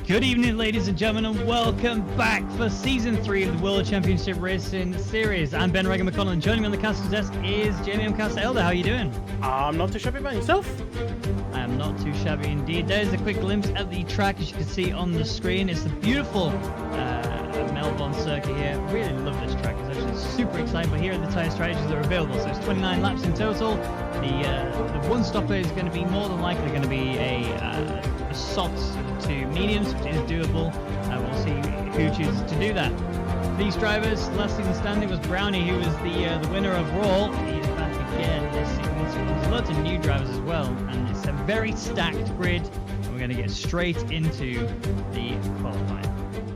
Good evening, ladies and gentlemen, and welcome back for Season 3 of the World Championship Racing Series. I'm Ben Regan McConnell, and joining me on the caster's desk is Jamie M. Caster Elder. How are you doing? I'm not too shabby about yourself. I am not too shabby indeed. There's a quick glimpse at the track, as you can see on the screen. It's the beautiful Melbourne circuit here. Really love this track. It's actually super exciting, but here are the tyre strategies that are available. So it's 29 laps in total. The one stopper is going to be more than likely going to be a soft to mediums, which is doable. We'll see who chooses to do that. These drivers, last season standing was Brownie, who was the winner of Raw. He's back again this season. There's lots of new drivers as well, and it's a very stacked grid. And we're going to get straight into the qualifying.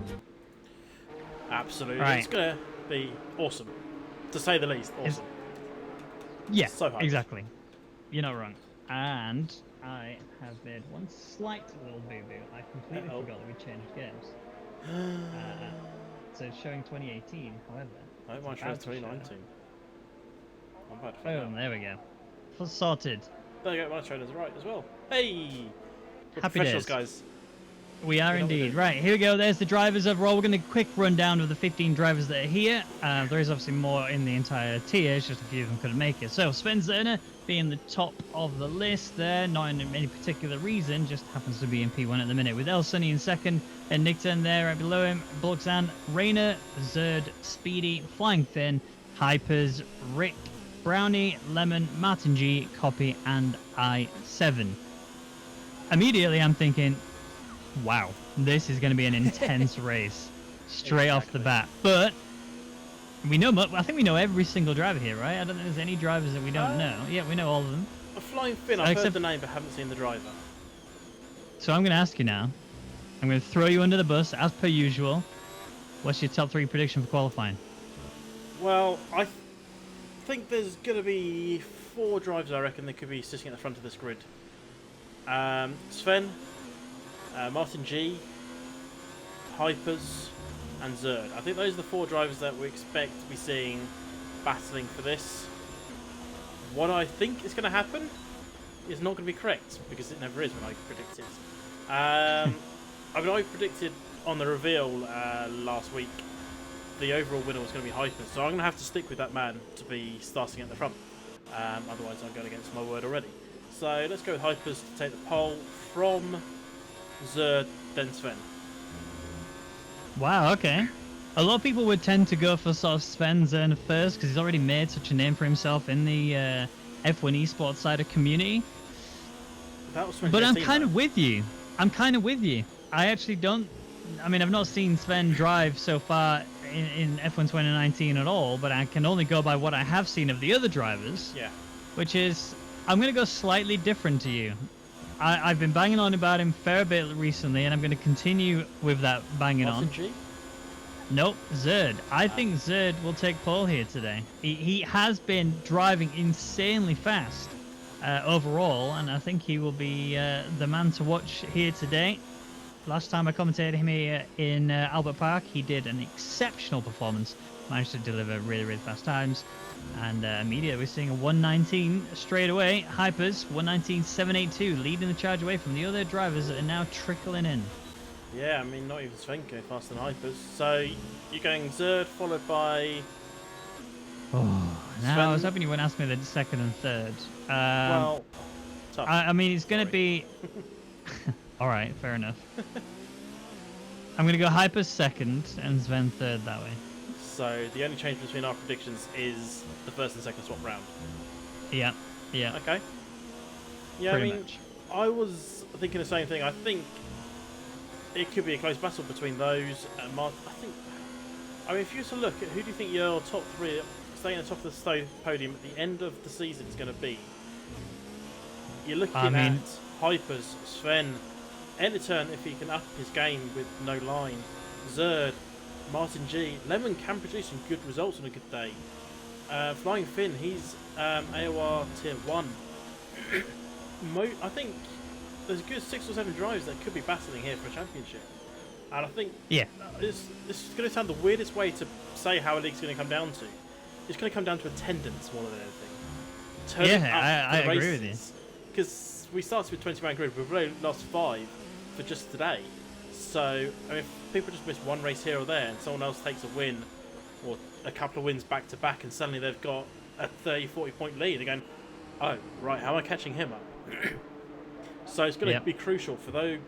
Absolutely, right. It's going to be awesome, to say the least. Awesome. Yeah, so hyped. Exactly. You're not wrong. And I have made one slight little boo-boo. I completely forgot that we changed games. So it's showing 2018, however. I don't mind showing 2019. I'm bad for Boom, there we go. Full sorted. There you go, my trainers are right as well. Hey! We're Happy professionals, days. guys. We are indeed. Right, here we go. There's the drivers overall. We're going to quick rundown of the 15 drivers that are here. There is obviously more in the entire tier. It's just a few of them couldn't make it. So Sven Zerner being the top of the list there, not in any particular reason, just happens to be in P1 at the minute, with El Sunny in second, and Nick Turn there right below him, Bulloxan, Rayner, Zerd, Speedy, Flying Finn, Hypers, Rick, Brownie, Lemon, Martin G, Copy, and I7. Immediately I'm thinking, wow, this is going to be an intense race straight off the bat. But we know, I think we know every single driver here, right? I don't think there's any drivers that we don't know. Yeah, we know all of them. A Flying Finn, I've heard the name but haven't seen the driver. So I'm going to ask you now. I'm going to throw you under the bus as per usual. What's your top 3 prediction for qualifying? Well, I think there's going to be 4 drivers I reckon that could be sitting at the front of this grid. Sven, Martin G, Hypers, and Zerd. I think those are the 4 drivers that we expect to be seeing battling for this. What I think is going to happen is not going to be correct, because it never is when I predict it. I mean, I predicted on the reveal last week the overall winner was going to be Hypers, so I'm going to have to stick with that man to be starting at the front. Otherwise I'm going against my word already. So let's go with Hypers to take the pole from Zerd, then Sven. Wow, okay. A lot of people would tend to go for sort of Sven Zerner first because he's already made such a name for himself in the F1 esports side of community. That was but I'm kind of with you. I actually don't... I mean, I've not seen Sven drive so far in F1 2019 at all, but I can only go by what I have seen of the other drivers. Yeah. Which is... I'm going to go slightly different to you. I've been banging on about him a fair bit recently, and I'm going to continue with that banging on. G? Nope, Zerd. I think Zerd will take pole here today. He has been driving insanely fast overall, and I think he will be the man to watch here today. Last time I commentated him here in Albert Park, he did an exceptional performance. Managed to deliver really, really fast times. And immediately we're seeing a 119 straight away. Hypers, 119.782, leading the charge away from the other drivers that are now trickling in. Yeah, I mean, not even Sven going faster than Hypers. So you're going Zerd, followed by... Oh, now Sven... I was hoping you wouldn't ask me the second and third. Well, tough. I mean, it's going to be... Alright, fair enough. I'm going to go Hypers second and Sven third that way. So the only change between our predictions is the first and second swap round. Yeah, yeah. Okay. Yeah, Pretty I mean, much. I was thinking the same thing. I think it could be a close battle between those. I mean, if you were to look at who do you think your top 3 staying at the top of the podium at the end of the season is going to be, you're looking at Hypers, Sven, Enderturn if he can up his game with no line, Zerd, Martin G. Lemon can produce some good results on a good day. Flying Finn, he's AOR tier 1. I think there's a good 6 or 7 drivers that could be battling here for a championship. And I think this is going to sound the weirdest way to say how a league's going to come down to. It's going to come down to attendance more than anything. I agree with you. Because we started with 20-man grid, we've only lost 5 for just today. So, I mean, if people just miss one race here or there and someone else takes a win or a couple of wins back to back and suddenly they've got a 30, 40 point lead, they're going, oh, right, how am I catching him up? So it's going to be crucial for those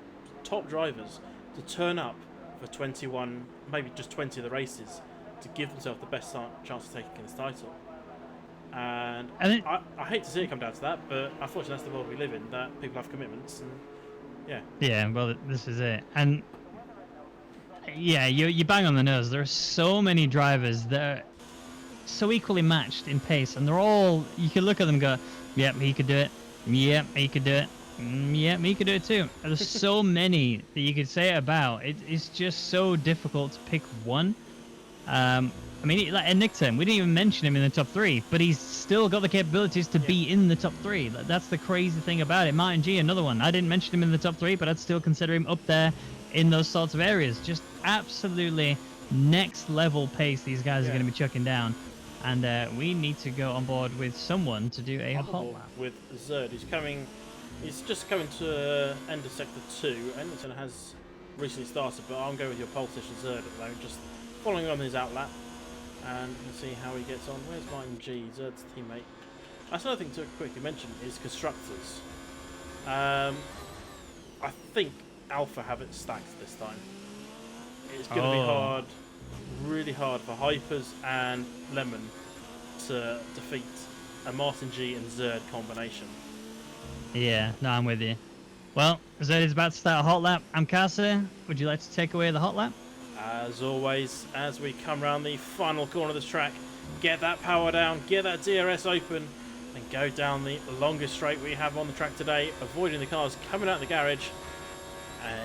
top drivers to turn up for 21, maybe just 20 of the races to give themselves the best chance of taking this title. And I hate to see it come down to that, but unfortunately that's the world we live in, that people have commitments. And yeah, well, this is it. And yeah, you bang on the nose. There are so many drivers that are so equally matched in pace, and they're all, you can look at them and go, yep, he could do it. Yep, he could do it. Yep, he could do it too. There's so many that you could say it about. It's just so difficult to pick one. I mean, like Nickton, we didn't even mention him in the top 3, but he's still got the capabilities to be in the top 3. That's the crazy thing about it. Martin G, another one. I didn't mention him in the top 3, but I'd still consider him up there in those sorts of areas. Just absolutely next level pace these guys are going to be chucking down. And we need to go on board with someone to do a hot lap. With Zerd. He's just coming to end of Sector 2. Edmonton has recently started, but I'll go with your pole position Zerd at the moment, just following on his outlap. And we'll see how he gets on. Where's Martin G, Zerd's teammate? That's another thing to quickly mention is constructors. I think Alpha have it stacked this time. It's going to be hard, really hard for Hypers and Lemon to defeat a Martin G and Zerd combination. Yeah, no, I'm with you. Well, Zerd is about to start a hot lap. Amkasa, would you like to take away the hot lap? As always, as we come around the final corner of this track, get that power down, get that DRS open, and go down the longest straight we have on the track today, avoiding the cars coming out of the garage.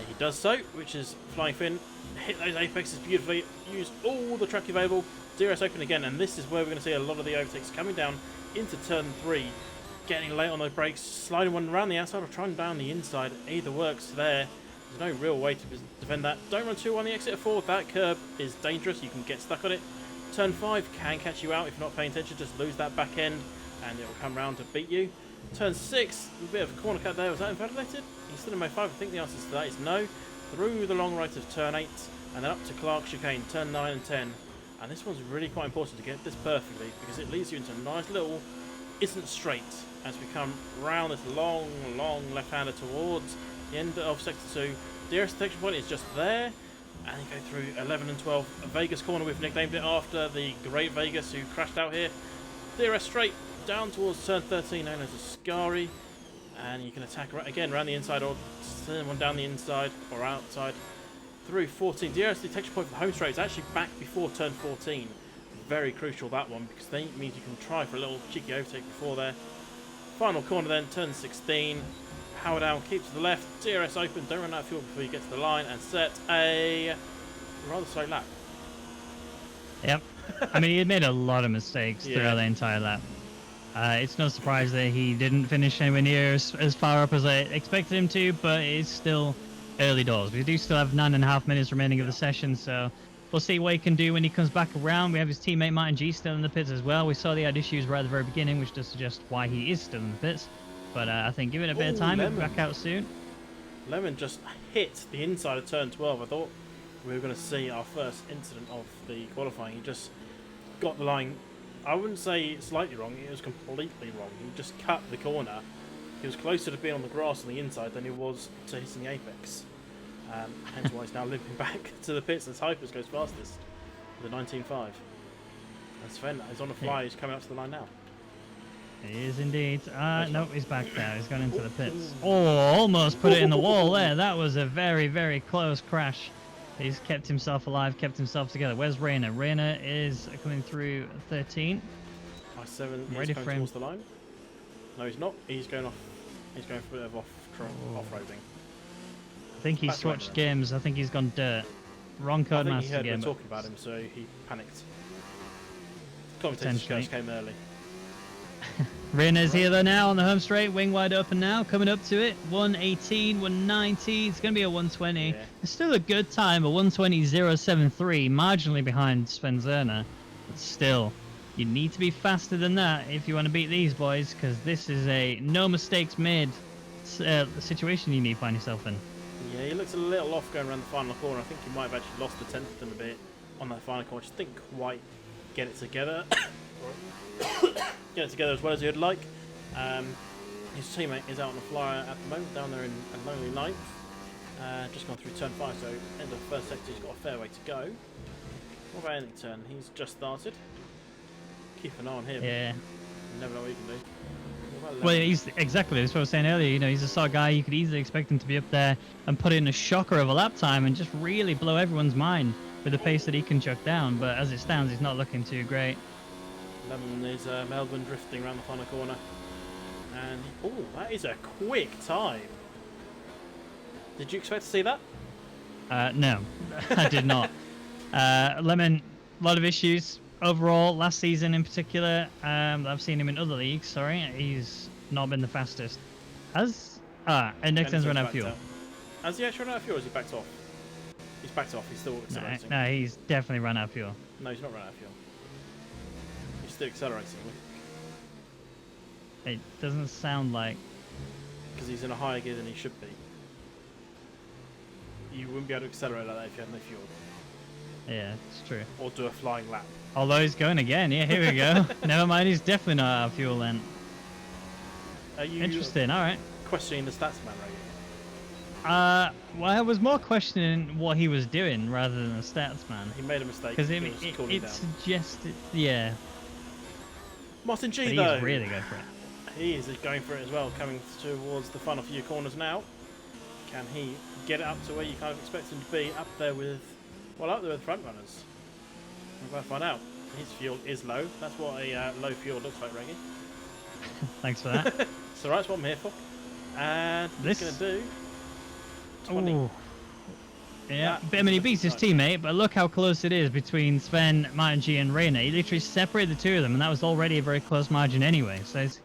He does so, which is flying fin, hit those apexes beautifully, use all the track available, DRS open again, and this is where we're going to see a lot of the overtakes coming down into turn 3, getting late on those brakes, sliding one around the outside or trying down the inside. Either works there. There's no real way to defend that. Don't run too on the exit of 4. That curb is dangerous. You can get stuck on it. Turn 5 can catch you out if you're not paying attention. Just lose that back end and it will come round to beat you. Turn 6, a bit of a corner cut there. Was that invalidated? He's still in Mo 5. I think the answer to that is no. Through the long right of turn 8 and then up to Clark chicane, turn 9 and 10. And this one's really quite important to get this perfectly because it leads you into a nice little isn't straight as we come round this long left-hander towards the end of Sector 2. DRS detection point is just there, and you go through 11 and 12. Vegas corner, we've nicknamed it after the great Vegas who crashed out here. DRS straight down towards turn 13, known as a Scary, and you can attack again around the inside or send one down the inside or outside through 14. DRS detection point for the home straight is actually back before turn 14. Very crucial, that one, because that means you can try for a little cheeky overtake before there. Final corner then, turn 16. Power down, keep to the left, DRS open, don't run out of fuel before you get to the line, and set a rather slow lap. Yep. I mean, he had made a lot of mistakes throughout the entire lap. It's no surprise that he didn't finish anywhere near as far up as I expected him to, but it's still early doors. We do still have 9.5 minutes remaining of the session, so we'll see what he can do when he comes back around. We have his teammate Martin G still in the pits as well. We saw he had issues right at the very beginning, which does suggest why he is still in the pits. But I think give it a bit of time, he'll be back out soon. Lemon just hit the inside of turn 12. I thought we were going to see our first incident of the qualifying. He just got the line, I wouldn't say slightly wrong, it was completely wrong. He just cut the corner. He was closer to being on the grass on the inside than he was to hitting the apex. Hence why he's now limping back to the pits as Hypers goes fastest with a 19.5. And Sven is on the fly, he's coming up to the line now. He is indeed. No, he's back there. He's gone into the pits. Oh, almost put it in the wall there. That was a very close crash. He's kept himself alive, kept himself together. Where's Rayner? Rayner is coming through 13. I7 is going towards the line. No, he's not. He's going off. He's going for a bit of off-roading. I think he's switched games. I think he's gone dirt. Wrong code master game. I think he heard me talking about him, so he panicked. Commentator's curse came early. Rayner's here though now on the home straight, wing wide open now, coming up to it. 118, 190, it's going to be a 120. Yeah. It's still a good time, a 120.073, marginally behind Sven Zerner. But still, you need to be faster than that if you want to beat these boys, because this is a no mistakes made situation you need to find yourself in. Yeah, he looks a little off going around the final corner. I think he might have actually lost the 10th and a bit on that final corner. Just didn't quite get it together. Get it together as well as he'd like. His teammate is out on the flyer at the moment, down there in a lonely ninth. Just gone through turn 5, so end of the first sector, he's got a fair way to go. What about ending turn? He's just started. Keep an eye on him. Yeah. You never know what he can do. What about Well, Lemon? he's exactly that's what I was saying earlier. You know, he's the sort of guy you could easily expect him to be up there and put in a shocker of a lap time and just really blow everyone's mind with the pace that he can chuck down. But as it stands, he's not looking too great. Lemon is Melbourne drifting around the final corner. And, oh, that is a quick time. Did you expect to see that? No, I did not. Lemon, a lot of issues overall last season in particular. I've seen him in other leagues. Sorry, he's not been the fastest. And next time's run out of fuel. Has he actually run out of fuel or has he backed off? He's backed off. He's still accelerating. No, he's definitely run out of fuel. No, he's not run out of fuel. He's still accelerating. It doesn't sound like. Because he's in a higher gear than he should be. You wouldn't be able to accelerate like that if you had no fuel. Yeah, it's true. Or do a flying lap. Although he's going again. Yeah, here we go. Never mind, he's definitely not out of fuel then. Are you Interesting, alright. questioning the stats man rating? Well, I was more questioning what he was doing rather than the stats man. He made a mistake. Because it suggested, yeah. Martin G, But though. he's really going for it. He is going for it as well, coming towards the final few corners now. Can he get it up to where you kind of expect him to be, up there with front runners? We're about to find out. His fuel is low. That's what a low fuel looks like, Reggie. Thanks for that. So that's what I'm here for. And This- he's going to do 20. Ooh. Yeah, That I mean, he is beats his nice. teammate, but look how close it is between Sven, Martin G, and Reina. He literally separated the two of them, and that was already a very close margin anyway. So it's,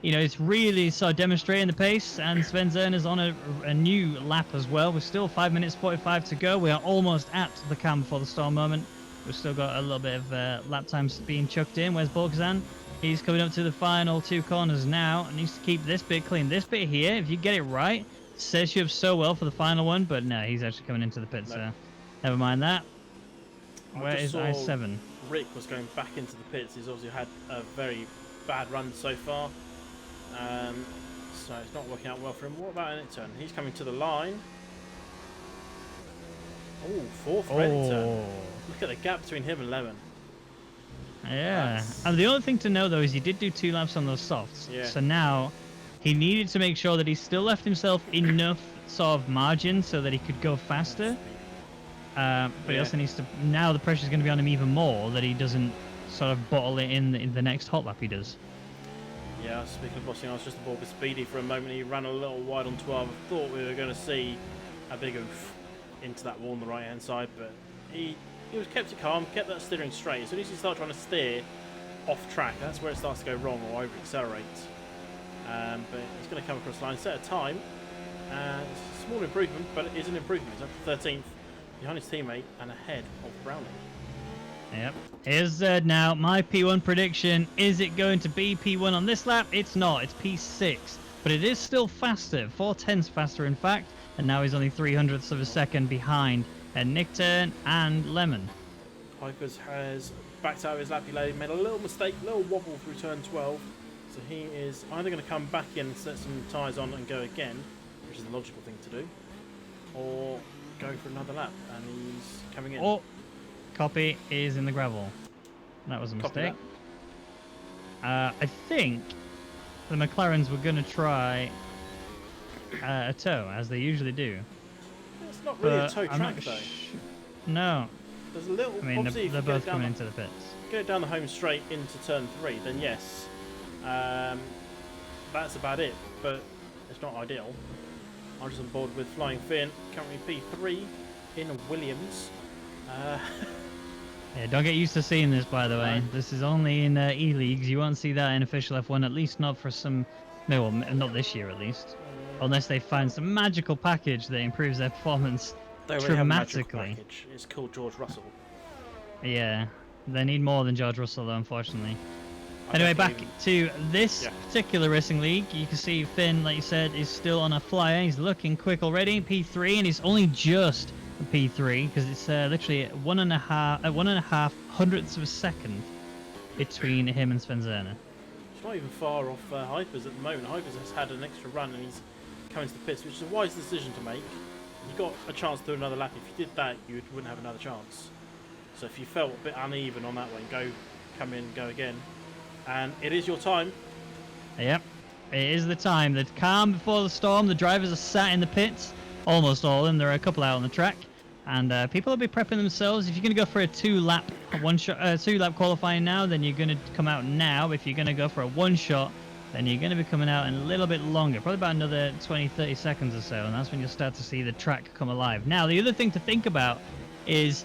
you know, it's really sort of demonstrating the pace, and Sven Zerner's on a new lap as well. We're still 5 minutes 45 to go. We are almost at the calm before the storm moment. We've still got a little bit of lap times being chucked in. Where's Borgzan? He's coming up to the final two corners now. Needs to keep this bit clean. This bit here, if you get it right, says you have so well for the final one, but no, he's actually coming into the pit, so never mind that. I Where just is saw I7? Rick was going back into the pits. He's obviously had a very bad run so far. So it's not working out well for him. What about an turn? He's coming to the line. Oh, fourth red turn. Look at the gap between him and Lemon. Yeah. That's- And the only thing to know though is he did do 2 laps on those softs. Yeah. So now he needed to make sure that he still left himself enough sort of margin so that he could go faster. But he Yeah. also needs to. Now the pressure's going to be on him even more that he doesn't sort of bottle it in the next hot lap he does. Yeah, speaking of bossing, I was just aboard with Speedy for a moment. He ran a little wide on 12. I thought we were going to see a big oof into that wall on the right hand side, but he was kept it calm, kept that steering straight. As soon as you start trying to steer off track, that's where it starts to go wrong or over accelerate. But he's going to come across the line, set a time. It's a small improvement, but it is an improvement. He's up to 13th, behind his teammate and ahead of Browning. Yep. Here's Zed now. My P1 prediction. Is it going to be P1 on this lap? It's not. It's P6. But it is still faster. 4/10 faster, in fact. And now he's only 300ths of a second behind Nickturn and Lemon. Pipers has backed out of his lap. He made a little mistake, a little wobble through turn 12. So he is either going to come back in and set some tyres on and go again, which is the logical thing to do, or go for another lap. And he's coming in. Oh, copy is in the gravel. That was a Copy mistake. I think the McLarens were going to try a tow, as they usually do. It's not really a But tow I'm track not though. No. There's a little. I mean, obviously, if they're you get both it down coming into the pits. get it down the home straight into turn 3, then yes, that's about it. But it's not ideal. I'm just on board with Flying Finn, currently P3 in Williams. Yeah, don't get used to seeing this, by the way. No. This is only in E-Leagues. You won't see that in official F1, at least not for some... No, well, not this year, at least. Unless they find some magical package that improves their performance They already have a magical dramatically. package. It's called George Russell. Yeah, they need more than George Russell, though, unfortunately. Anyway, back definitely- to this Yeah. particular racing league. You can see Finn, like you said, is still on a flyer. He's looking quick already, P3, and he's only just a P3 because it's literally one and a half hundredths of a second between him and Sven Zerner. It's not even far off Hypers at the moment. Hypers has had an extra run and he's coming to the pits, which is a wise decision to make. You got a chance to do another lap. If you did that, you wouldn't have another chance. So if you felt a bit uneven on that one, come in, go again. And it is your time. Yep, it is the time. The calm before the storm. The drivers are sat in the pits, almost all of them. There are a couple out on the track, and people will be prepping themselves. If you're going to go for a two-lap qualifying now, then you're going to come out now. If you're going to go for a one-shot, then you're going to be coming out in a little bit longer, probably about another 20-30 seconds or so, and that's when you'll start to see the track come alive. Now, the other thing to think about is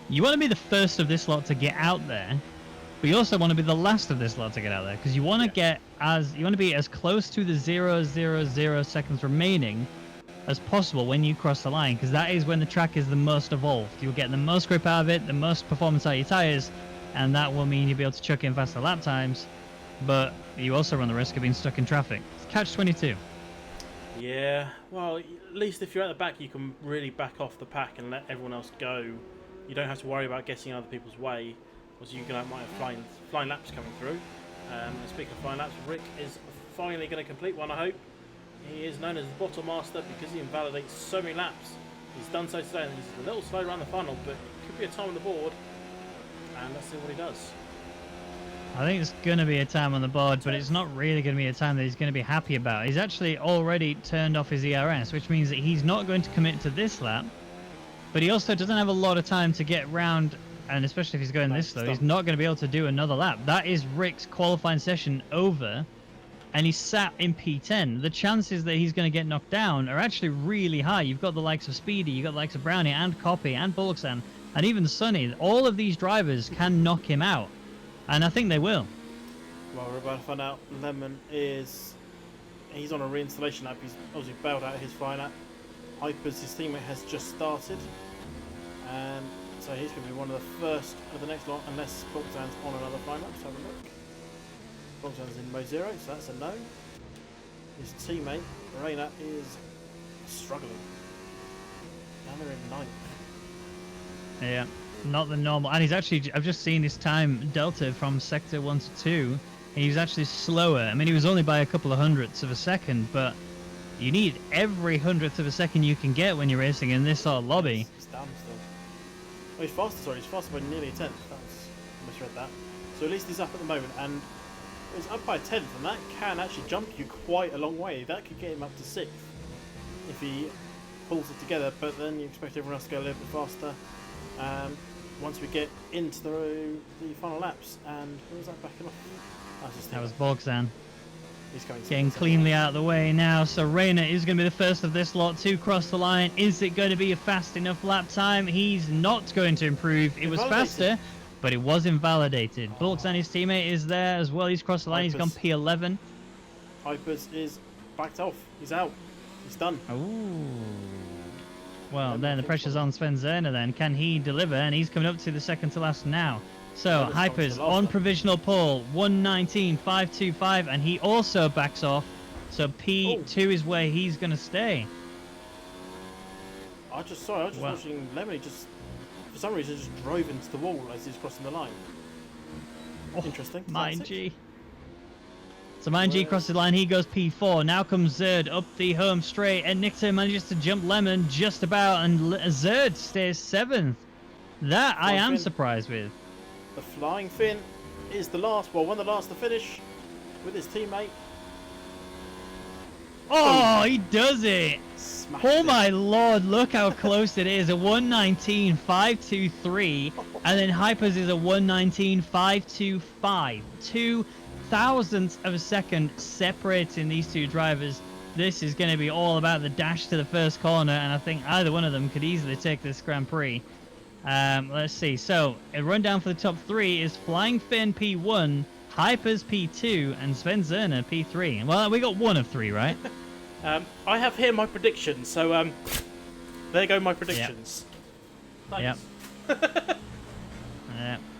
you want to be the first of this lot to get out there. But you also want to be the last of this lot to get out there because you want to be as close to the 0.00 seconds remaining as possible when you cross the line, because that is when the track is the most evolved. You'll get the most grip out of it, the most performance out of your tires, and that will mean you'll be able to chuck in faster lap times. But you also run the risk of being stuck in traffic. It's catch-22. Yeah, well, at least if you're at the back, you can really back off the pack and let everyone else go. You don't have to worry about getting in other people's way, because you might have flying laps coming through. And speaking of flying laps, Rick is finally going to complete one, I hope. He is known as the bottle master because he invalidates so many laps. He's done so today, and he's a little slow around the final, but it could be a time on the board. And let's see what he does. I think it's going to be a time on the board, but it's not really going to be a time that he's going to be happy about. He's actually already turned off his ERS, which means that he's not going to commit to this lap, but he also doesn't have a lot of time to get round, and especially if he's going this slow, he's not going to be able to do another lap. That is Rick's qualifying session over, and he's sat in P10. The chances that he's going to get knocked down are actually really high. You've got the likes of Speedy, you've got the likes of Brownie and Copy and Bulloksan, and even Sonny. All of these drivers can knock him out, and I think they will. Well, we're about to find out. Lemon he's on a reinstallation lap. He's obviously bailed out of his flying lap. Hypers, his teammate, has just started, and so he's going to be one of the first of the next lot, unless Bulloksan's on another flying lap. Let's have a look. Bulloksan's in mode 0, so that's a no. His teammate, Reina, is struggling. Now they're in 9th. Yeah, not the normal. And he's actually, I've just seen his time delta from sector 1 to 2. He's actually slower. I mean, he was only by a couple of hundredths of a second, but you need every hundredth of a second you can get when you're racing in this sort of lobby. He's down still. Oh, he's faster, sorry. He's faster by nearly a tenth. I misread that. So at least he's up at the moment, and he's up by a tenth, and that can actually jump you quite a long way. That could get him up to 6th if he pulls it together, but then you expect everyone else to go a little bit faster. Once we get into the final laps, and who was that backing off? That was Bulloksan. He's going Getting cleanly out of the way now, so Reina is going to be the first of this lot to cross the line. Is it going to be a fast enough lap time? He's not going to improve. It was faster, but it was invalidated. Bulloksan, his teammate, is there as well. He's crossed the line. He's gone P11. Hypers is backed off. He's out. He's done. Ooh. Well, then the pressure's on Sven Zerner then. Can he deliver? And he's coming up to the second to last now. So, Hypers on provisional pole, 119.525, and he also backs off. So P2 is where he's going to stay. I was just watching Lemony just, for some reason, just drove into the wall as he's crossing the line. Oh, interesting. Mind G. So Mind G crosses the line, he goes P4. Now comes Zerd up the home straight, and Nictor manages to jump Lemon just about, and Zerd stays 7th. That I am surprised with. The Flying Finn is the last, well, one of the last to finish with his teammate. Oh, he does it! Oh my lord, look how close it is. A 119.523, and then Hypers is a 119.525. 2 thousandths of a second separating these two drivers. This is going to be all about the dash to the first corner, and I think either one of them could easily take this Grand Prix. Let's see. So, a rundown for the top 3 is Flying Finn P1, Hypers P2, and Sven Zerner P3. Well, we got 1 of 3, right? I have here my predictions, so there go my predictions. Yep. I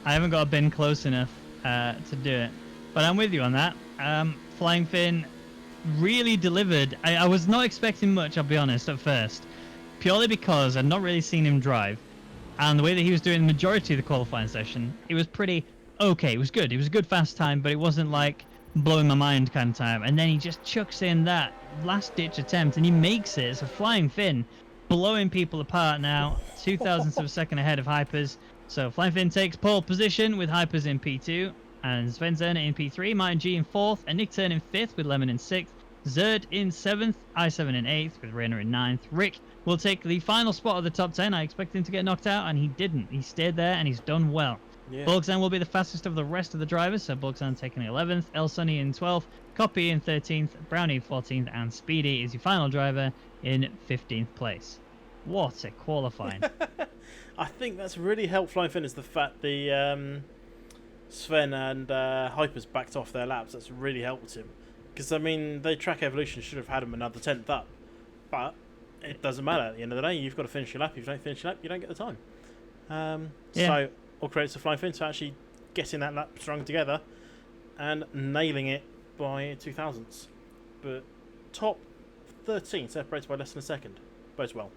haven't got a bin close enough to do it. But I'm with you on that. Flying Finn really delivered. I was not expecting much, I'll be honest, at first. Purely because I'd not really seen him drive. And the way that he was doing the majority of the qualifying session, it was pretty okay. It was good. It was a good fast time, but it wasn't like blowing my mind kind of time. And then he just chucks in that last-ditch attempt, and he makes it. It's a Flying Finn, blowing people apart now. 0.02 of a second ahead of Hypers. So Flying Finn takes pole position with Hypers in P2, and Sven Zerner in P3, Martin G in 4th, and Nick Turn in 5th with Lemon in 6th. Zerd in 7th, I7 in 8th, with Rainer in 9th. Rick will take the final spot of the top 10. I expect him to get knocked out, and he didn't. He stayed there, and he's done well. Yeah. Bulgzan will be the fastest of the rest of the drivers, so Bulgzan taking 11th, El Sunny in 12th, Copy in 13th, Brownie 14th, and Speedy is your final driver in 15th place. What a qualifying. I think that's really helped Flying Finn is the fact the Sven and Hypers backed off their laps. That's really helped him. Because, I mean, the track evolution should have had him another 10th up. But it doesn't matter. At the end of the day, you've got to finish your lap. If you don't finish your lap, you don't get the time. So, all credits to Flying Finn for actually getting that lap strung together and nailing it by 2000s. But top 13 separated by less than a second. Bodes well.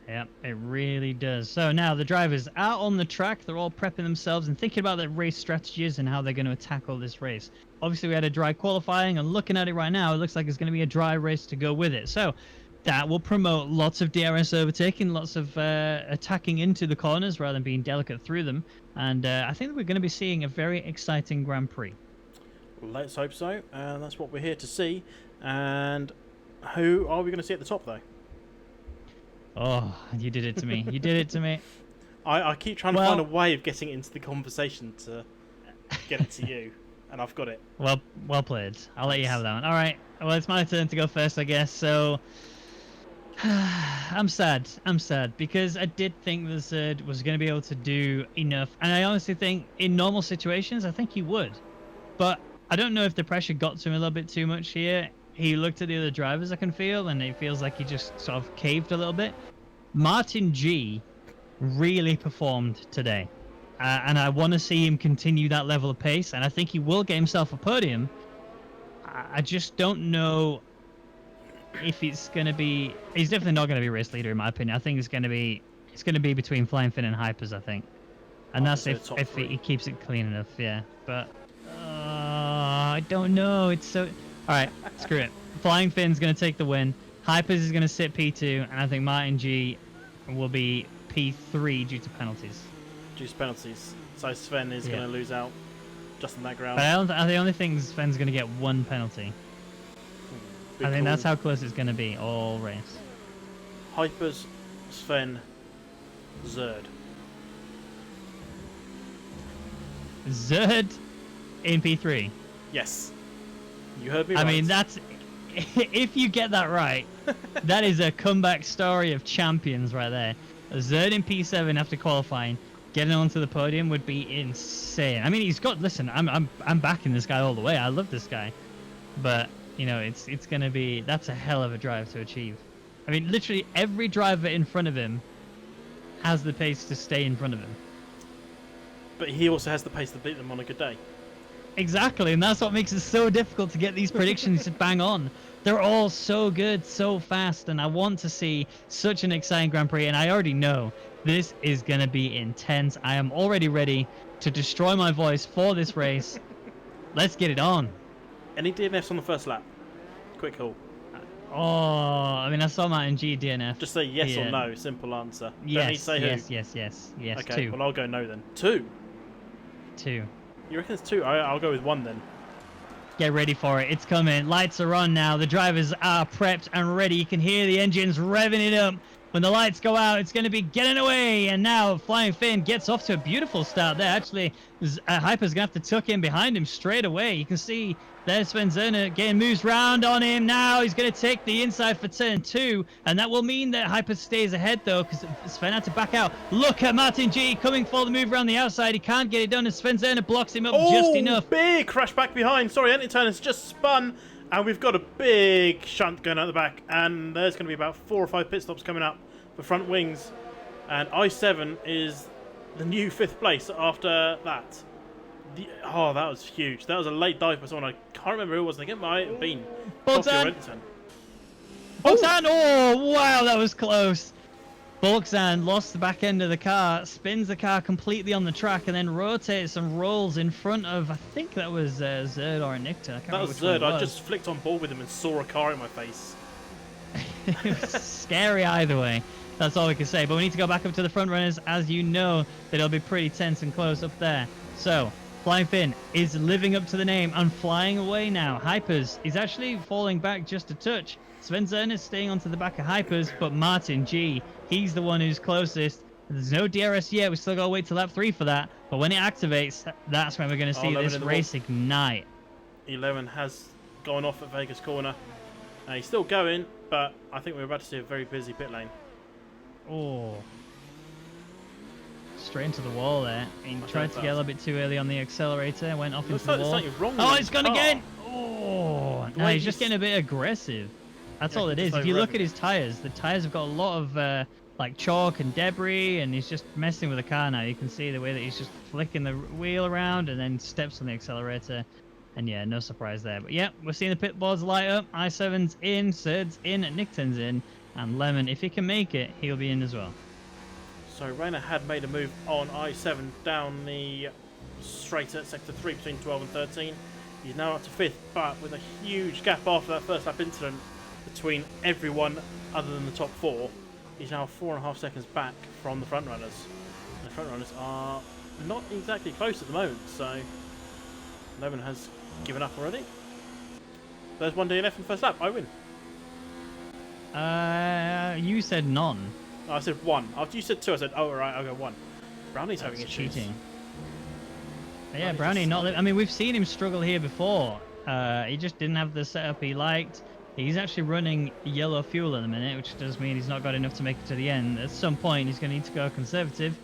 Yep, it really does. So now the drivers out on the track, they're all prepping themselves and thinking about their race strategies and how they're going to tackle this race. Obviously, we had a dry qualifying, and looking at it right now, it looks like it's going to be a dry race to go with it. So that will promote lots of DRS overtaking, lots of attacking into the corners rather than being delicate through them. And I think that we're going to be seeing a very exciting Grand Prix. Let's hope so. And that's what we're here to see. And who are we going to see at the top, though? Oh, you did it to me. You did it to me. I keep trying to find a way of getting into the conversation to get it to you, and I've got it. Well played. I'll let you have that one. All right. Well, it's my turn to go first, I guess. So I'm sad. I'm sad because I did think the Zerd was going to be able to do enough, and I honestly think in normal situations, I think he would. But I don't know if the pressure got to him a little bit too much here. He looked at the other drivers, I can feel, and it feels like he just sort of caved a little bit. Martin G really performed today, and I want to see him continue that level of pace, and I think he will get himself a podium. I just don't know if it's going to be... He's definitely not going to be race leader, in my opinion. I think it's going to be between Flying Finn and Hypers, I think. And that's if he keeps it clean enough, yeah. But I don't know. It's so... All right, screw it. Flying Finn's going to take the win. Hypers is going to sit P2, and I think Martin G will be P3 due to penalties. Due to penalties. So Sven is going to lose out just on that ground. But I only think Sven's going to get one penalty. I think that's how close it's going to be all race. Hypers, Sven, Zerd. Zerd in P3. Yes. You heard me right. I mean, that's... If you get that right, that is a comeback story of champions right there. Zerd in P7 after qualifying, getting onto the podium would be insane. I mean, he's got... Listen, I'm backing this guy all the way. I love this guy. But, you know, it's going to be... That's a hell of a drive to achieve. I mean, literally every driver in front of him has the pace to stay in front of him. But he also has the pace to beat them on a good day. Exactly, and that's what makes it so difficult to get these predictions to bang on. They're all so good, so fast, and I want to see such an exciting Grand Prix, and I already know this is going to be intense. I am already ready to destroy my voice for this race. Let's get it on. Any DNFs on the first lap? Quick call. Oh, I mean, I saw Martin G DNF. Just say yes or no, simple answer. Yes, say yes. Okay, 2. well, I'll go no then. 2? 2. You reckon it's 2? I'll go with 1 then. Get ready for it. It's coming. Lights are on now. The drivers are prepped and ready. You can hear the engines revving it up. When the lights go out, it's going to be getting away. And now Flying Finn gets off to a beautiful start there. Actually, Hyper's going to have to tuck in behind him straight away. You can see there's Sven Zerner getting moves round on him. Now he's going to take the inside for turn 2. And that will mean that Hyper stays ahead, though, because Sven had to back out. Look at Martin G coming for the move around the outside. He can't get it done, and Sven Zerner blocks him up just enough. Big crash back behind. Sorry, Anti-Turner's just spun. And we've got a big shunt going out the back. And there's going to be about 4 or 5 pit stops coming up for front wings. And I7 is the new 5th place after that. Oh, that was huge. That was a late dive by someone. I can't remember who it was. I think it might have been Bulksan! Renton. Bulksan! Oh, wow, that was close. Bulksan lost the back end of the car, spins the car completely on the track, and then rotates and rolls in front of, I think that was Zerd or Nicta. That was Zerd. I just flicked on board with him and saw a car in my face. It was scary either way. That's all we can say. But we need to go back up to the front runners. As you know, that it'll be pretty tense and close up there. So, Flying Finn is living up to the name and flying away now. Hypers is actually falling back just a touch. Sven Zern is staying onto the back of Hypers, but Martin G, he's the one who's closest. There's no DRS yet. We still got to wait till lap 3 for that. But when it activates, that's when we're going to see this race ignite. 11 has gone off at Vegas corner. He's still going, but I think we're about to see a very busy pit lane. Oh. Straight into the wall there. He tried to get a little bit too early on the accelerator. Went off into the wall. Oh, it's gone again! Oh, no, he's just getting a bit aggressive. That's all it is. If you look at his tyres, the tyres have got a lot of like chalk and debris, and he's just messing with the car now. You can see the way that he's just flicking the wheel around and then steps on the accelerator. And yeah, no surprise there. But yeah, we're seeing the pit boards light up. I7's in, Serd's in, Nickton's in, and Lemon, if he can make it, he'll be in as well. So Rayner had made a move on I7 down the straight at sector 3 between 12 and 13. He's now up to 5th, but with a huge gap after that first lap incident between everyone other than the top 4. He's now 4.5 seconds back from the front runners. The front runners are not exactly close at the moment, so Lemon has given up already. There's one DNF in the first lap. I win. You said none. I said 1. After you said 2, I said, oh, right, I'll go 1. Brownie's having issues. Cheating. Yeah, Brownie, I mean, we've seen him struggle here before. He just didn't have the setup he liked. He's actually running yellow fuel at the minute, which does mean he's not got enough to make it to the end. At some point, he's going to need to go conservative.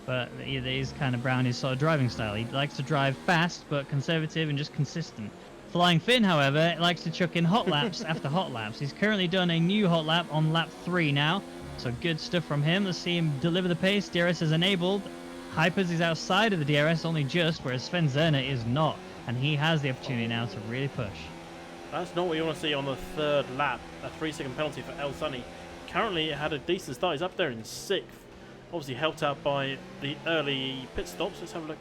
But it is kind of Brownie's sort of driving style. He likes to drive fast, but conservative and just consistent. Flying Finn, however, likes to chuck in hot laps after hot laps. He's currently done a new hot lap on lap 3 now. So good stuff from him. Let's see him deliver the pace. DRS is enabled. Hypers is outside of the DRS only just, whereas Sven Zerner is not. And he has the opportunity now to really push. That's not what you want to see on the 3rd lap. A 3-second penalty for El Sunny. Currently, it had a decent start. He's up there in 6th. Obviously helped out by the early pit stops. Let's have a look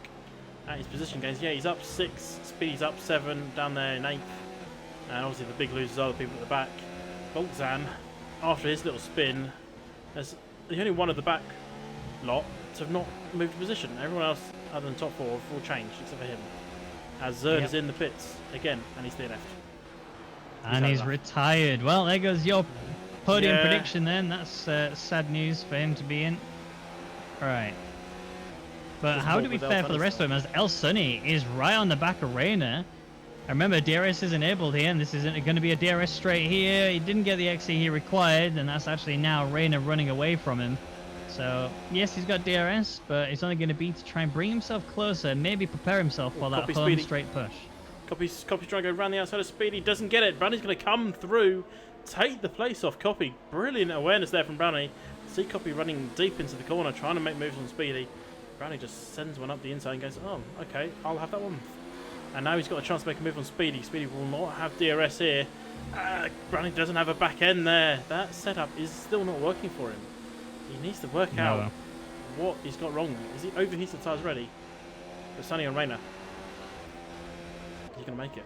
at his position gains. Yeah, he's up 6. Speedy's up 7. Down there in 8th. And obviously the big losers are the people at the back. Boltzan, after his little spin, there's the only one of the back lot to have not moved position. Everyone else, other than top 4, have all changed except for him. As Zerd is in the pits again, and he's DNF'd. And he's retired. Well, there goes your podium prediction then. That's sad news for him to be in. Right. But how do we fare for the rest of them as El Sunny is right on the back of Rayner? I remember DRS is enabled here, and this isn't going to be a DRS straight here. He didn't get the XC he required, and that's actually now Rayner running away from him. So, yes, he's got DRS, but it's only going to be to try and bring himself closer, maybe prepare himself for that home straight push. Copy's trying to go around the outside of Speedy, doesn't get it. Brownie's going to come through, take the place off Copy. Brilliant awareness there from Brownie. See Copy running deep into the corner, trying to make moves on Speedy. Brownie just sends one up the inside and goes, oh, okay, I'll have that one. And now he's got a chance to make a move on Speedy. Speedy will not have DRS here. Brownie doesn't have a back end there. That setup is still not working for him. He needs to work out what he's got wrong. Is he overheated the tyres ready? For Sunny and Rayner. Is he going to make it?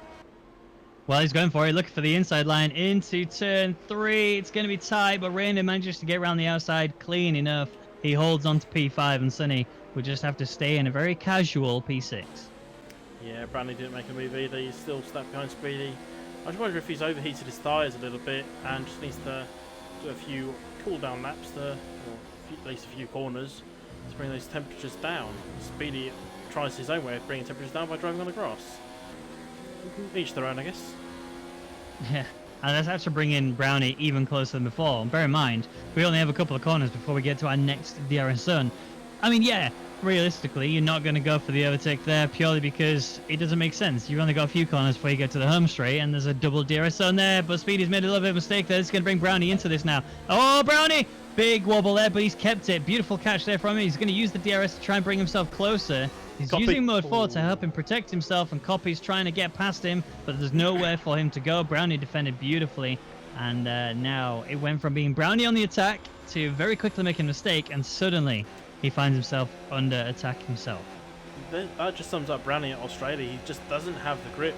Well, he's going for it. Looking for the inside line into turn 3. It's going to be tight, but Rayner manages to get around the outside clean enough. He holds on to P5, and Sunny will just have to stay in a very casual P6. Yeah, Brownie didn't make a move either. He's still stuck behind Speedy. I just wonder if he's overheated his tyres a little bit and just needs to do a few cool-down laps, or at least a few corners, to bring those temperatures down. Speedy tries his own way of bringing temperatures down by driving on the grass. Each their own, I guess. Yeah, and that's actually bringing Brownie even closer than before. And bear in mind, we only have a couple of corners before we get to our next DRS zone. I mean, yeah, realistically, you're not going to go for the overtake there purely because it doesn't make sense. You've only got a few corners before you get to the home straight, and there's a double DRS zone there, but Speedy's made a little bit of a mistake there. It's going to bring Brownie into this now. Oh, Brownie! Big wobble there, but he's kept it. Beautiful catch there from him. He's going to use the DRS to try and bring himself closer. He's Copy. using mode 4 to Ooh. help him protect himself, and Copy's trying to get past him, but there's nowhere for him to go. Brownie defended beautifully, and now it went from being Brownie on the attack to very quickly making a mistake, and suddenly he finds himself under attack himself. That just sums up Brownie at Australia. He just doesn't have the grip.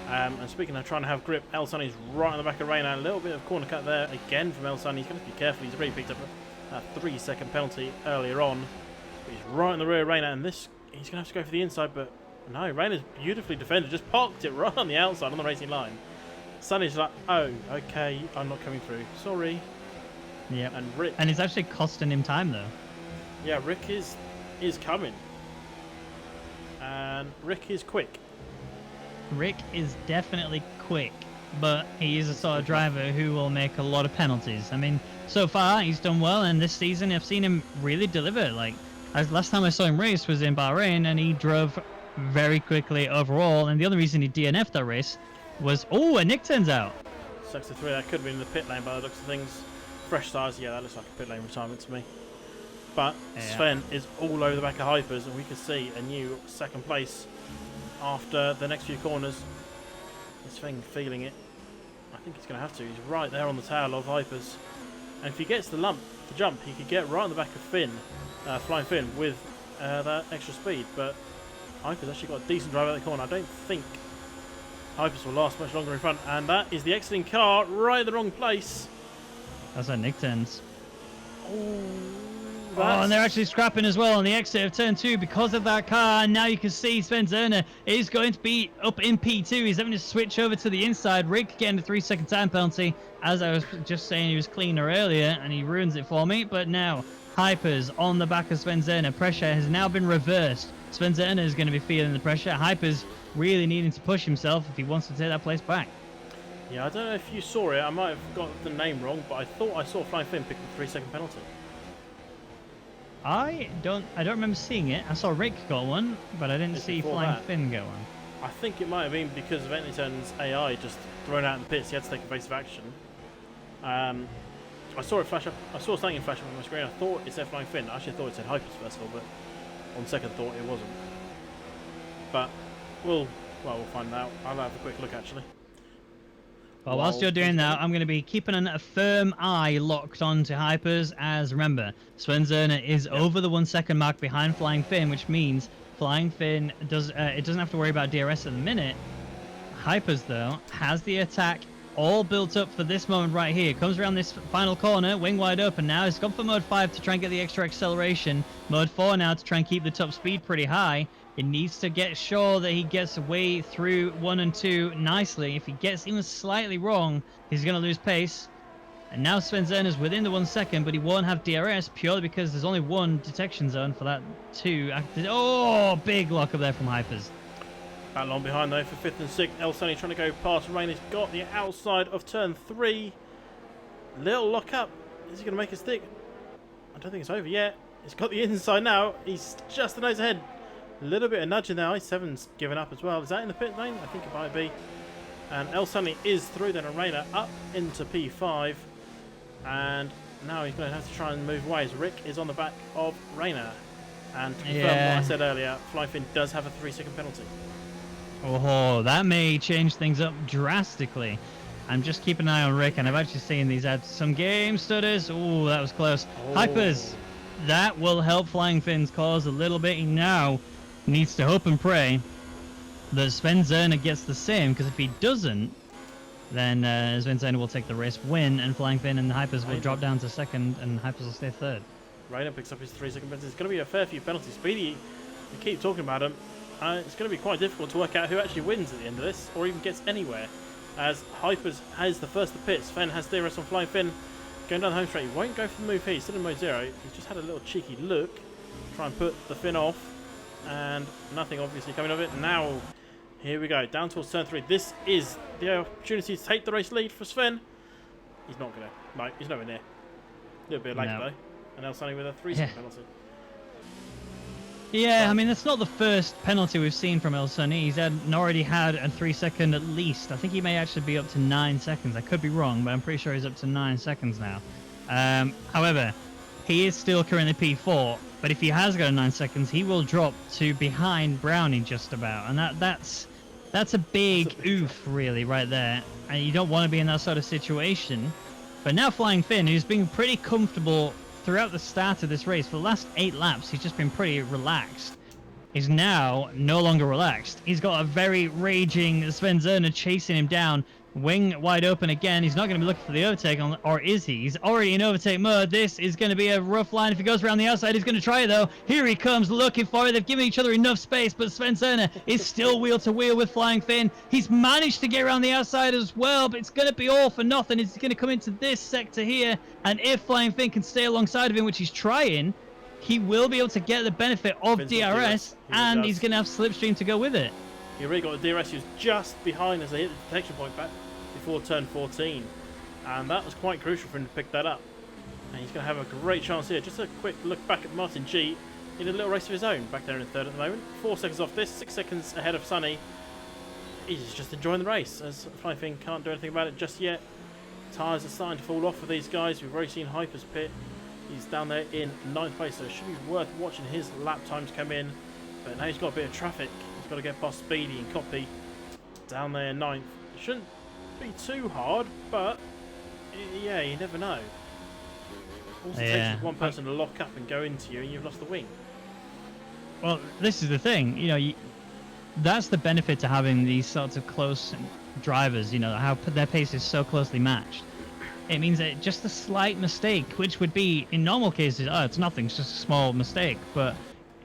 And speaking of trying to have grip, El Sunny's right on the back of Reina. A little bit of corner cut there again from El Sunny. He's going to be careful. He's already picked up a 3-second penalty earlier on. But he's right in the rear of Reina, and this he's going to have to go for the inside, but no, Reina's beautifully defended. Just parked it right on the outside on the racing line. Sunny's like, oh, okay, I'm not coming through. Sorry. Yeah. And Rick. And it's actually costing him time, though. Yeah, Rick is coming. And Rick is quick. Rick is definitely quick, but he is a sort of driver who will make a lot of penalties. I mean, so far he's done well, and this season I've seen him really deliver. Like, last time I saw him race was in Bahrain, and he drove very quickly overall. And the other reason he DNF'd that race was, a Nick turns out. Sector 3, that could have been in the pit lane by the looks of things. Fresh tires, yeah, that looks like a pit lane retirement to me. But Sven is all over the back of Hypers, and we can see a new second place after the next few corners. Is Sven feeling it? I think he's going to have to. He's right there on the tail of Hypers. And if he gets the jump, he could get right on the back of Finn, Flying Finn, with that extra speed. But Hypers actually got a decent drive out the corner. I don't think Hypers will last much longer in front. And that is the exiting car right in the wrong place. That's how Nick turns. Oh, and they're actually scrapping as well on the exit of turn 2 because of that car. And now you can see Sven Zerner is going to be up in P2. He's having to switch over to the inside. Rick getting a 3-second time penalty. As I was just saying, he was cleaner earlier, and he ruins it for me. But now, Hypers on the back of Sven Zerner. Pressure has now been reversed. Sven Zerner is going to be feeling the pressure. Hypers really needing to push himself if he wants to take that place back. Yeah, I don't know if you saw it. I might have got the name wrong, but I thought I saw Flying Finn pick the 3-second penalty. I don't remember seeing it. I saw Rick got one, but I didn't see Flying Finn get one. I think it might have been because of Eniton's AI just thrown out in the pits. He had to take evasive action. I saw it flash up. I saw something flash up on my screen. I thought it said Flying Finn. I actually thought it said Hypers first of all, but on second thought it wasn't. But we'll find out. I'll have a quick look actually. Well, whilst you're doing that, I'm going to be keeping a firm eye locked on to Hypers, as remember, Sven Zerner is over the 1-second mark behind Flying Finn, which means Flying Finn it doesn't have to worry about DRS at the minute. Hypers, though, has the attack all built up for this moment right here. Comes around this final corner, wing wide open now. He's gone for mode 5 to try and get the extra acceleration. Mode 4 now to try and keep the top speed pretty high. He needs to get sure that he gets way through 1 and 2 nicely. If he gets even slightly wrong, he's going to lose pace. And now Sven Zerner's within the 1 second, but he won't have DRS purely because there's only one detection zone for that 2. Oh, big lock up there from Hypers. That long behind though for 5th and 6th. El Sunny trying to go past Rain. He's got the outside of turn 3. Little lock up. Is he going to make a stick? I don't think it's over yet. He's got the inside now. He's just the nose ahead. A little bit of nudging now. 7's given up as well. Is that in the pit lane? I think it might be. And El Sunny is through then, and Rainer up into P5. And now he's going to have to try and move away as Rick is on the back of Rainer. And to confirm what I said earlier, Flying Finn does have a 3-second penalty. Oh, that may change things up drastically. I'm just keeping an eye on Rick, and I've actually seen these add some game stutters. Oh, that was close. Hypers, that will help Flying Finn's cause a little bit. He now needs to hope and pray that Sven Zerner gets the same, because if he doesn't, then Sven Zerner will take the race win, and Flying Finn and Hypers will drop down to second, and Hypers will stay third. Rainer picks up his 3-second penalty. It's going to be a fair few penalties. Speedy, we keep talking about him. It's going to be quite difficult to work out who actually wins at the end of this, or even gets anywhere. As Hypers has the first of the pits, Sven has DRS on Flying Finn. Going down the home straight, he won't go for the move here. He's still in mode 0. He's just had a little cheeky look. Try and put the Finn off. And nothing obviously coming of it. Now, here we go. Down towards turn 3. This is the opportunity to take the race lead for Sven. He's not going to. No, he's nowhere near. A little bit late though. And El Sunny with a 3-second penalty. Yeah, I mean, that's not the first penalty we've seen from El Sunny. He's already had a 3-second at least. I think he may actually be up to 9 seconds. I could be wrong, but I'm pretty sure he's up to 9 seconds now. However, he is still currently P4. But if he has got a 9 seconds, he will drop to behind Brownie just about. And that's a big oof, really, right there. And you don't want to be in that sort of situation. But now Flying Finn, who's been pretty comfortable throughout the start of this race, for the last 8 laps, he's just been pretty relaxed. He's now no longer relaxed. He's got a very raging Sven Zerner chasing him down. Wing wide open again. He's not going to be looking for the overtake, or is he? He's already in overtake mode. This is going to be a rough line. If he goes around the outside, he's going to try it, though. Here he comes, looking for it. They've given each other enough space, but Sven Zerner is still wheel to wheel with Flying Finn. He's managed to get around the outside as well, but it's going to be all for nothing. He's going to come into this sector here, and if Flying Finn can stay alongside of him, which he's trying, he will be able to get the benefit of DRS, and he's going to have Slipstream to go with it. He really got the DRS. He was just behind as they hit the detection point back before turn 14, and that was quite crucial for him to pick that up. And he's going to have a great chance here. Just a quick look back at Martin G. He did a little race of his own back there in third at the moment. 4 seconds off this, 6 seconds ahead of Sonny. He's just enjoying the race, as Flying Finn can't do anything about it just yet. Tyres are starting to fall off for these guys. We've already seen Hyper's pit. He's down there in 9th place, so it should be worth watching his lap times come in. But now he's got a bit of traffic. He's got to get past Speedy and Copy down there in 9th. It shouldn't be too hard, but yeah, you never know. Also takes one person to lock up and go into you, and you've lost the wing. Well, this is the thing, you know, that's the benefit to having these sorts of close drivers, you know, how their pace is so closely matched. It means that just a slight mistake, which would be, in normal cases, oh, it's nothing, it's just a small mistake. But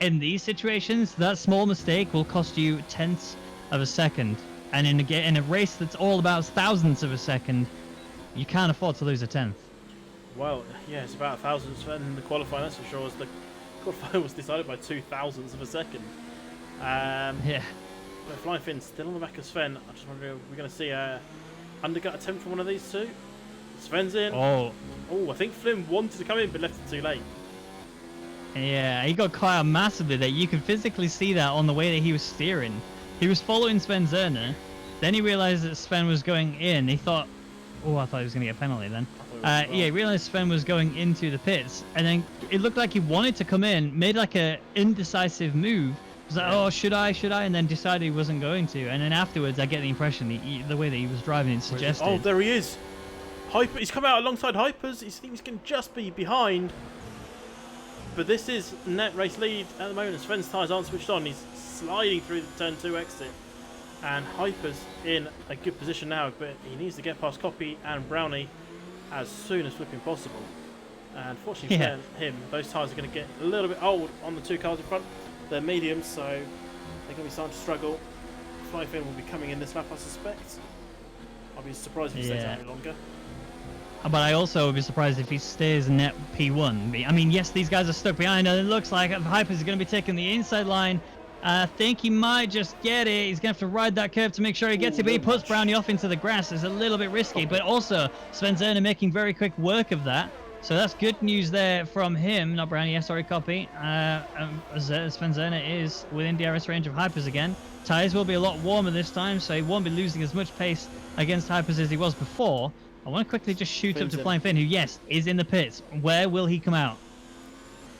in these situations, that small mistake will cost you tenths of a second. And in a race that's all about thousandths of a second, you can't afford to lose a tenth. Well, yeah, it's about 1,000ths in the qualifying, that's for sure, as the qualifying was decided by 2,000ths of a second. Yeah. But Flying Finn's still on the back of Sven. I just wonder if we're going to see a undercut attempt from one of these two. Sven's in. Oh, I think Flynn wanted to come in but left it too late. Yeah, he got caught out massively there. You can physically see that on the way that he was steering. He was following Sven Zerner. Then he realized that Sven was going in. He thought, oh, I thought he was going to get a penalty then. Yeah, he realized Sven was going into the pits. And then it looked like he wanted to come in, made like a indecisive move. He was like, oh, should I? And then decided he wasn't going to. And then afterwards, I get the impression the way that he was driving it suggested. Oh, there he is. Hyper, he's come out alongside Hypers. He thinks he can just be behind. But this is net race lead at the moment. Sven's tyres aren't switched on. He's sliding through the turn 2 exit. And Hyper's in a good position now, but he needs to get past Copy and Brownie as soon as flipping possible. And fortunately for him, those tyres are going to get a little bit old on the 2 cars in front. They're mediums, so they're going to be starting to struggle. Flying Finn will be coming in this lap, I suspect. I'll be surprised if he stays out any longer. But I also would be surprised if he stays net P1. I mean, yes, these guys are stuck behind, and it looks like Hypers going to be taking the inside line. I think he might just get it. He's going to have to ride that curve to make sure he gets it, but he puts Brownie off into the grass. It's a little bit risky, but also Sven Zerner making very quick work of that. So that's good news there from him. Not Brownie, sorry, Copy. Sven Zerner is within DRS range of Hypers again. Tyres will be a lot warmer this time, so he won't be losing as much pace against Hypers as he was before. I want to quickly just shoot up to Flying Finn, who, yes, is in the pits. Where will he come out?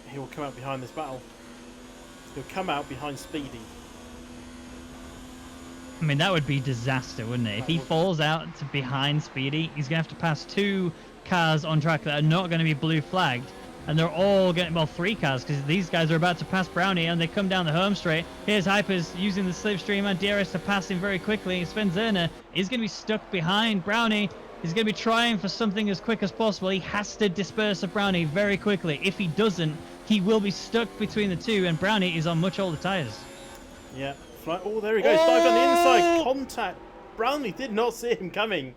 He will come out behind this battle. He'll come out behind Speedy. I mean, that would be disaster, wouldn't it? If he falls out to behind Speedy, he's going to have to pass 2 cars on track that are not going to be blue flagged. And they're all getting, well, 3 cars, because these guys are about to pass Brownie, and they come down the home straight. Here's Hypers using the slipstream and DRS to pass him very quickly. Sven Zerner is going to be stuck behind Brownie. He's going to be trying for something as quick as possible. He has to disperse a Brownie very quickly. If he doesn't, he will be stuck between the two, and Brownie is on much older tyres. Yeah. Oh, there he goes. Dive on the inside. Contact. Brownie did not see him coming.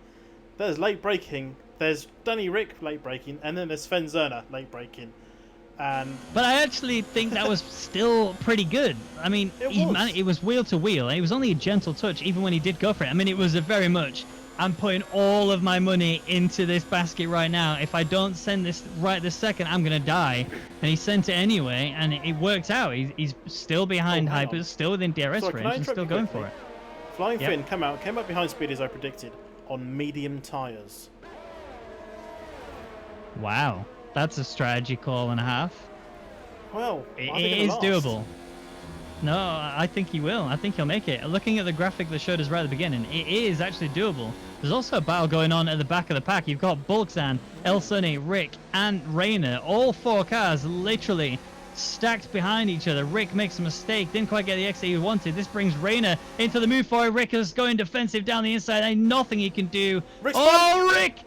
There's late braking. There's Danny Rick late braking, and then there's Sven Zerner late braking. But I actually think that was still pretty good. I mean, it was wheel to wheel. It was only a gentle touch, even when he did go for it. I mean, it was a very much, I'm putting all of my money into this basket right now. If I don't send this right this second, I'm going to die. And he sent it anyway, and it worked out. He's still behind Hypers, still within DRS range, and still going for it. Flying Finn came up behind Speed, as I predicted, on medium tyres. Wow. That's a strategy call and a half. Well, It I think is it'll last. doable. No, I think he will. I think he'll make it. Looking at the graphic that showed us right at the beginning, it is actually doable. There's also a battle going on at the back of the pack. You've got Bulkzan, El Sunny, Rick, and Rayner. All 4 cars literally stacked behind each other. Rick makes a mistake, didn't quite get the exit he wanted. This brings Rayner into the move for it. Rick is going defensive down the inside. Ain't nothing he can do. Rick's Oh, Rick!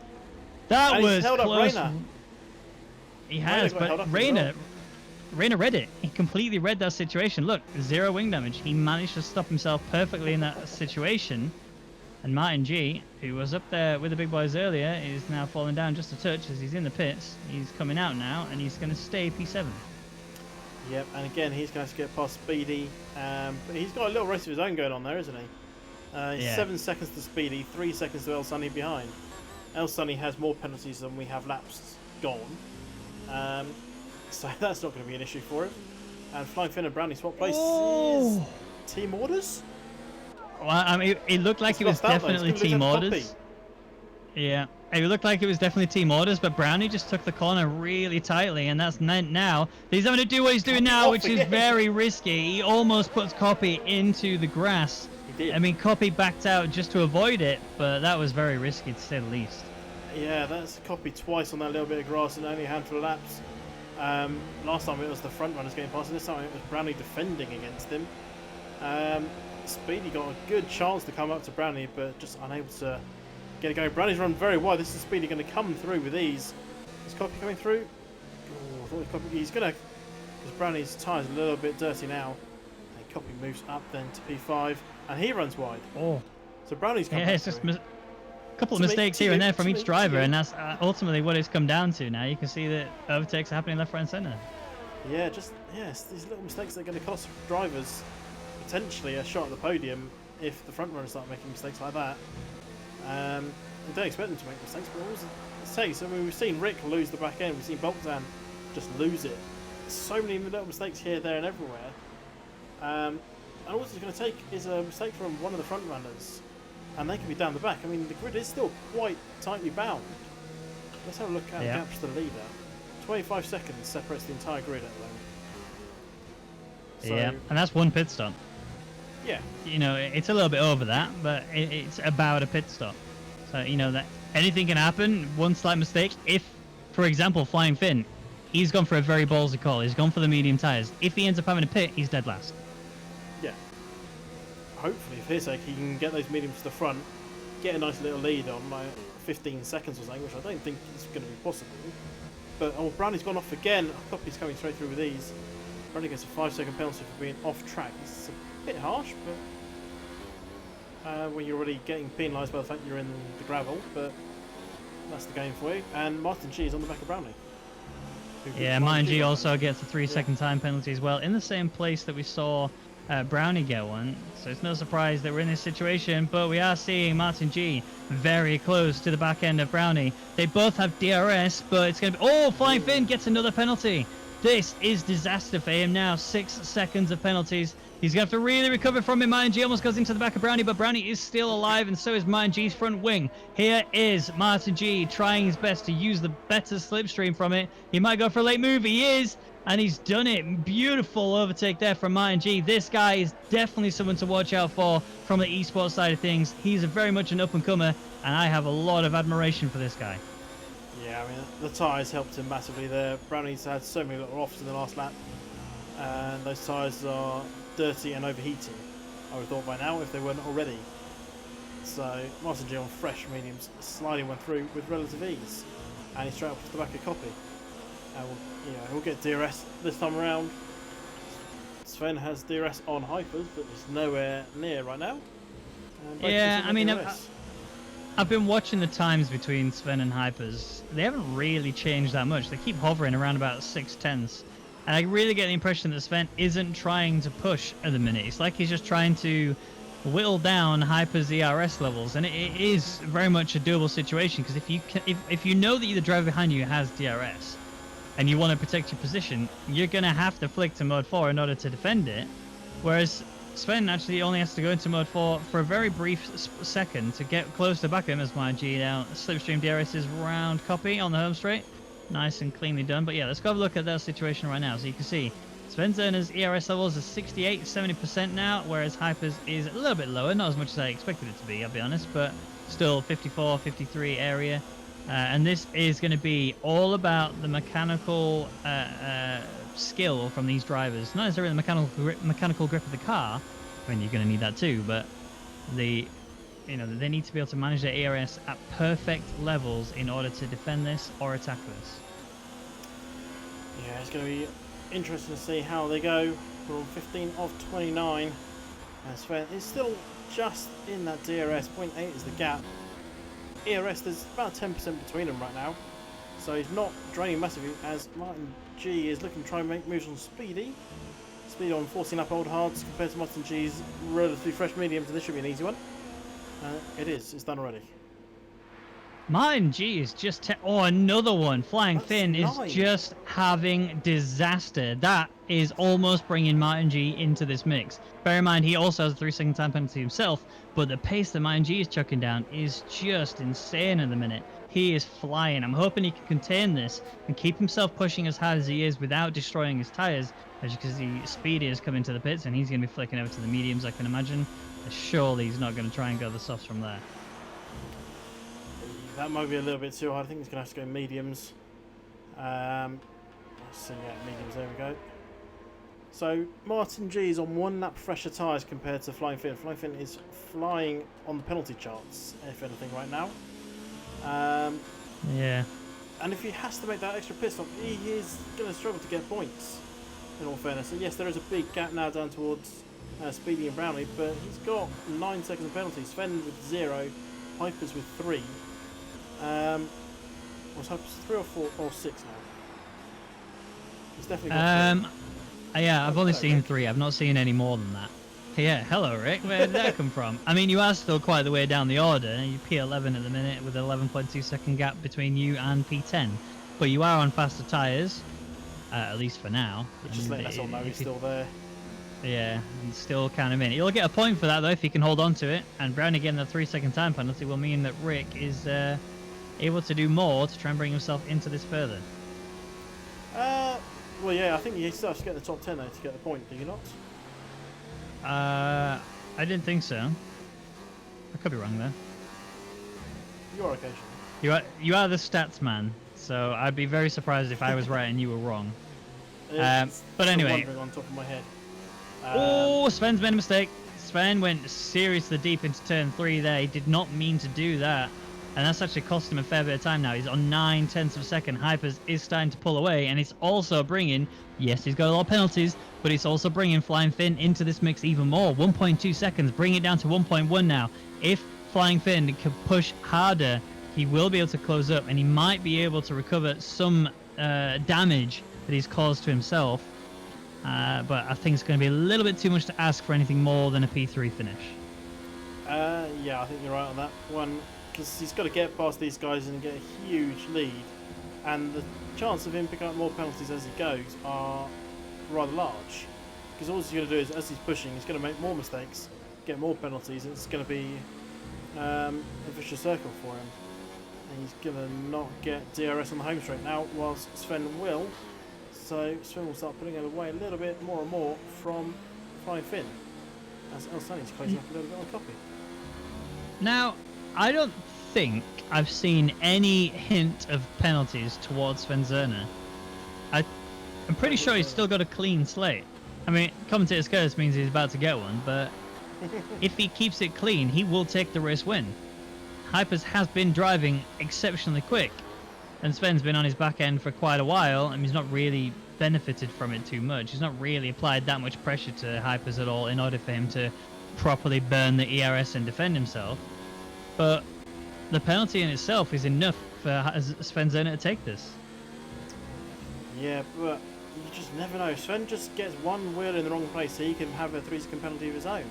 That And was he's held up close. Rayner. He has, got held but up as Rayner... well. Rayner read it. He completely read that situation. Look, 0 wing damage. He managed to stop himself perfectly in that situation. And Martin G, who was up there with the big boys earlier, is now falling down just a touch as he's in the pits. He's coming out now, and he's going to stay P7. Yep, and again, he's going to have to get past Speedy. But he's got a little race of his own going on there, isn't he? Yeah. 7 seconds to Speedy, 3 seconds to El Sunny behind. El Sunny has more penalties than we have laps gone. So that's not going to be an issue for him. And Flying Finn and Brownie swap places. Oh. Team orders? Well, I mean, it looked like it was definitely team orders. Yeah, it looked like it was definitely team orders, but Brownie just took the corner really tightly, and that's meant now that he's having to do what he's doing now, which is very risky. He almost puts Copy into the grass. He did. I mean, Copy backed out just to avoid it, but that was very risky to say the least. Yeah, that's copied twice on that little bit of grass in only a handful of laps. Last time it was the front runners getting past, and this time it was Brownie defending against him. Speedy got a good chance to come up to Brownie, but just unable to get it going. Brownie's run very wide. This is Speedy going to come through with ease. Is Copy coming through? Oh, I thought he's going to... Because Brownie's tyre's a little bit dirty now. And Copy moves up then to P5, and he runs wide. Oh. So Brownie's coming it's just a couple of mistakes here and there from each driver, and that's ultimately what it's come down to now. You can see that overtakes are happening left, right, and centre. Yeah, it's these little mistakes that are going to cost drivers potentially a shot at the podium if the front runners start making mistakes like that. I don't expect them to make mistakes, but always mistakes. I mean, we've seen Rick lose the back end, we've seen Bulkzan just lose it. So many little mistakes here, there, and everywhere. And all it's going to take is a mistake from one of the front runners, and they can be down the back. I mean, the grid is still quite tightly bound. Let's have a look at the gaps to the leader. 25 seconds separates the entire grid at the moment. So, yeah, and that's one pit stop. Yeah. You know, it's a little bit over that, but it's about a pit stop. So, you know, that anything can happen. One slight mistake. If, for example, Flying Finn, he's gone for a very ballsy call. He's gone for the medium tyres. If he ends up having a pit, he's dead last. Yeah. Hopefully, for his sake, he can get those mediums to the front, get a nice little lead on like 15 seconds or something, which I don't think is going to be possible. But Brownie's gone off again. Copy's coming straight through with ease. Brownie gets a 5-second penalty for being off track. It's a bit harsh, but when you're already getting penalised by the fact you're in the gravel, but that's the game for you. And Martin G is on the back of Brownie. Yeah, Martin G also gets a 3-second time penalty as well, in the same place that we saw Brownie get one. So it's no surprise that we're in this situation, but we are seeing Martin G very close to the back end of Brownie. They both have DRS, but it's going to be... Oh, Flying Finn gets another penalty. This is disaster for him now. 6 seconds of penalties. He's going to have to really recover from it. Martin G almost goes into the back of Brownie, but Brownie is still alive, and so is Martin G's front wing. Here is Martin G trying his best to use the better slipstream from it. He might go for a late move. He is, and he's done it. Beautiful overtake there from Martin G. This guy is definitely someone to watch out for from the esports side of things. He's very much an up-and-comer, and I have a lot of admiration for this guy. Yeah, I mean, the tyres helped him massively there. Brownie's had so many little offs in the last lap, and those tyres are dirty and overheating, I would have thought by now, if they weren't already. So Martin G on fresh mediums, sliding one through with relative ease, and he's straight up to the back of Copy. And he'll get DRS this time around. Sven has DRS on Hypers, but is nowhere near right now. Yeah, I mean, I've been watching the times between Sven and Hypers. They haven't really changed that much. They keep hovering around about 6/10. And I really get the impression that Sven isn't trying to push at the minute. It's like he's just trying to whittle down Hyper's ERS levels, and it is very much a doable situation, because if you know that the driver behind you has DRS and you want to protect your position, you're going to have to flick to mode 4 in order to defend it. Whereas Sven actually only has to go into mode 4 for a very brief second to get close to back of him as my G now. Slipstream DRS is round Copy on the home straight. Nice and cleanly done. But yeah, let's go have a look at that situation right now. So you can see Sven Zerner's ERS levels are 68, 70% now, whereas Hyper's is a little bit lower, not as much as I expected it to be, I'll be honest, but still 54, 53 area. And this is going to be all about the mechanical skill from these drivers. Not necessarily the mechanical grip of the car. I mean, you're going to need that too, but they need to be able to manage their ERS at perfect levels in order to defend this or attack this. Yeah, it's going to be interesting to see how they go. We're on 15 of 29. And Sven is still just in that DRS. 0.8 is the gap. ERS, there's about 10% between them right now. So he's not draining massively as Martin G is looking to try and make moves on Speedy. Speedy on forcing up old hards compared to Martin G's relatively fresh mediums, and this should be an easy one. It is. It's done already. Martin G is just... oh, another one. Flying Finn is just having disaster. That is almost bringing Martin G into this mix. Bear in mind, he also has a 3-second time penalty himself, but the pace that Martin G is chucking down is just insane at the minute. He is flying. I'm hoping he can contain this and keep himself pushing as hard as he is without destroying his tyres. As you can see, Speedy is coming to the pits, and he's going to be flicking over to the mediums, I can imagine. Surely he's not going to try and go the softs from there. That might be a little bit too hard. I think he's going to have to go mediums. Let's see, yeah, mediums, there we go. So, Martin G is on 1 lap fresher tyres compared to Flying Finn. Flying Finn is flying on the penalty charts, if anything, right now. Yeah. And if he has to make that extra pit stop, he is going to struggle to get points, in all fairness. So yes, there is a big gap now down towards Speedy and Brownlee, but he's got 9 seconds of penalties. Sven with 0, Hyper's with 3. Was Hyper's 3 or 4 or 6 now? He's definitely got 3. Yeah, I've only seen 3. I've not seen any more than that. Yeah, hello Rick. Where did that come from? I mean, you are still quite the way down the order. You're P11 at the minute with an 11.2 second gap between you and P10. But you are on faster tyres, at least for now. Which is letting us all know he's still there. Yeah, and still kind of in. You'll get a point for that though if you can hold on to it. And Brownie getting the 3-second time penalty will mean that Rick is able to do more to try and bring himself into this further. Well, yeah, I think he still has to get the top 10 though to get the point. Do you not? I didn't think so. I could be wrong there. You are occasionally. You are the stats man, so I'd be very surprised if I was right and you were wrong. But anyway. On top of my head. Oh, Sven's made a mistake. Sven went seriously deep into turn 3 there. He did not mean to do that. And that's actually cost him a fair bit of time now. He's on 9/10 of a second. Hypers is starting to pull away, and it's also bringing, yes, he's got a lot of penalties, but it's also bringing Flying Finn into this mix even more. 1.2 seconds, bring it down to 1.1 now. If Flying Finn can push harder, he will be able to close up, and he might be able to recover some damage that he's caused to himself. But I think it's going to be a little bit too much to ask for anything more than a P3 finish. Yeah, I think you're right on that one. Because he's got to get past these guys and get a huge lead, and the chance of him picking up more penalties as he goes are rather large. Because all he's going to do is, as he's pushing, he's going to make more mistakes, get more penalties, and it's going to be a vicious circle for him. And he's going to not get DRS on the home straight now, whilst Sven will. So Sven will start putting it away a little bit more and more from Flying Finn, as El Sani's closing up a little bit on copy. Now, I don't think I've seen any hint of penalties towards Sven Zerner. I'm pretty sure he's still got a clean slate. I mean, commentator's curse means he's about to get one, but if he keeps it clean, he will take the race win. Hypers has been driving exceptionally quick, and Sven's been on his back end for quite a while, and he's not really benefited from it too much. He's not really applied that much pressure to Hypers at all in order for him to properly burn the ERS and defend himself. But the penalty in itself is enough for Sven Zerner to take this. Yeah, but you just never know. Sven just gets one wheel in the wrong place, so he can have a 3-second penalty of his own.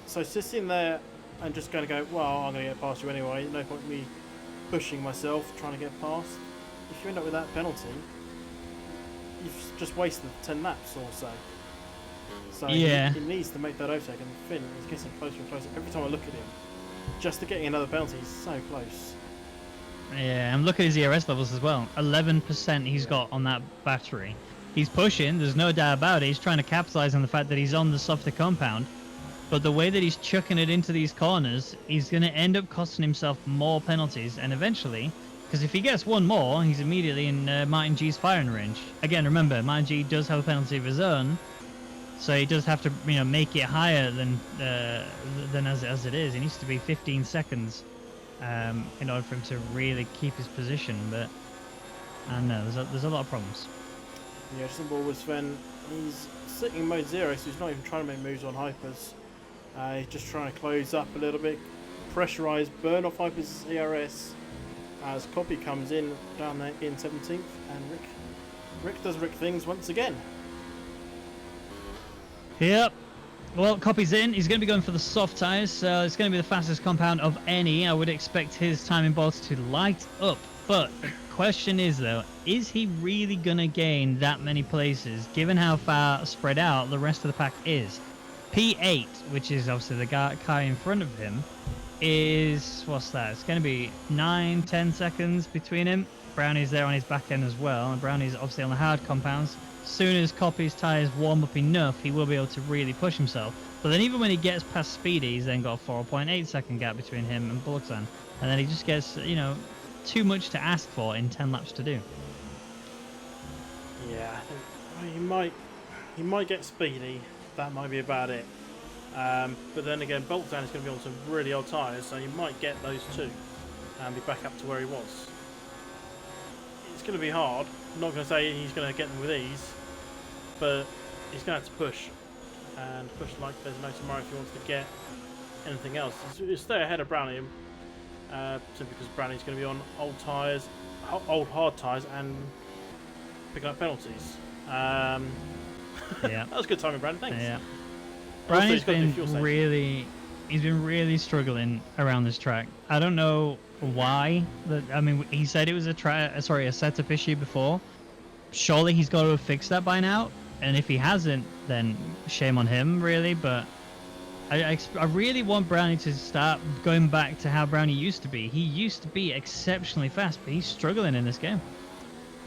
So sitting there and just going to go, well, I'm going to get past you anyway. No point in me pushing myself, trying to get past. If you end up with that penalty, you've just wasted 10 laps or so. So yeah, he needs to make that overtake, and Finn is getting closer and closer every time I look at him. Just to getting another penalty, he's so close. Yeah, and look at his ERS levels as well. 11% he's got on that battery. He's pushing, there's no doubt about it. He's trying to capitalize on the fact that he's on the softer compound. But the way that he's chucking it into these corners, he's going to end up costing himself more penalties. And eventually, because if he gets one more, he's immediately in Martin G's firing range. Again, remember, Martin G does have a penalty of his own. So he does have to, make it higher than as it is. It needs to be 15 seconds in order for him to really keep his position. But I don't know, there's a lot of problems. Yeah, just on board with Sven. He's sitting in mode 0, so he's not even trying to make moves on Hypers. He's just trying to close up a little bit, pressurise, burn off Hypers' ERS as Copy comes in down there in 17th, and Rick does Rick things once again. Yep. Well, Copy's in. He's going to be going for the soft tyres, so it's going to be the fastest compound of any. I would expect his timing boards to light up. But the question is, though, is he really going to gain that many places, given how far spread out the rest of the pack is? P8, which is obviously the car in front of him, is, what's that? It's going to be 9-10 seconds between him. Brownie's there on his back end as well, and Brownie's obviously on the hard compounds. As soon as Copy's tyres warm up enough, he will be able to really push himself. But then even when he gets past Speedy, he's then got a 4.8 second gap between him and Bullocks. And then he just gets, too much to ask for in 10 laps to do. Yeah, I think he might get Speedy. That might be about it. But then again, Boltzan is going to be on some really old tyres, so he might get those two and be back up to where he was. It's going to be hard. I'm not going to say he's going to get them with ease, but he's going to have to push. And push like there's no tomorrow if he wants to get anything else. He'll stay ahead of Brownie, simply because Brownie's going to be on old tyres, old hard tyres, and picking up penalties. Yeah, that was good timing, Brownie. Thanks. Yeah, Brownie's been he's been really struggling around this track. I don't know why. He said it was a setup issue before. Surely he's got to have fixed that by now. And if he hasn't, then shame on him, really. But I really want Brownie to start going back to how Brownie used to be. He used to be exceptionally fast, but he's struggling in this game.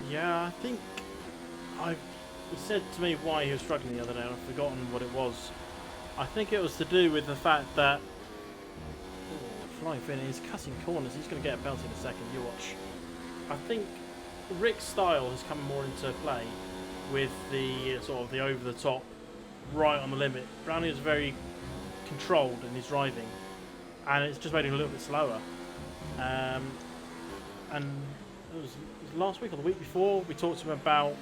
Yeah, I think he said to me why he was struggling the other day, and I've forgotten what it was. I think it was to do with the fact that Flying Finn is cutting corners. He's going to get a belt in a second. You watch. I think Rick's style has come more into play with the sort of the over-the-top, right on the limit. Brownie is very controlled in his driving, and it's just made him a little bit slower. And it was last week or the week before, we talked to him about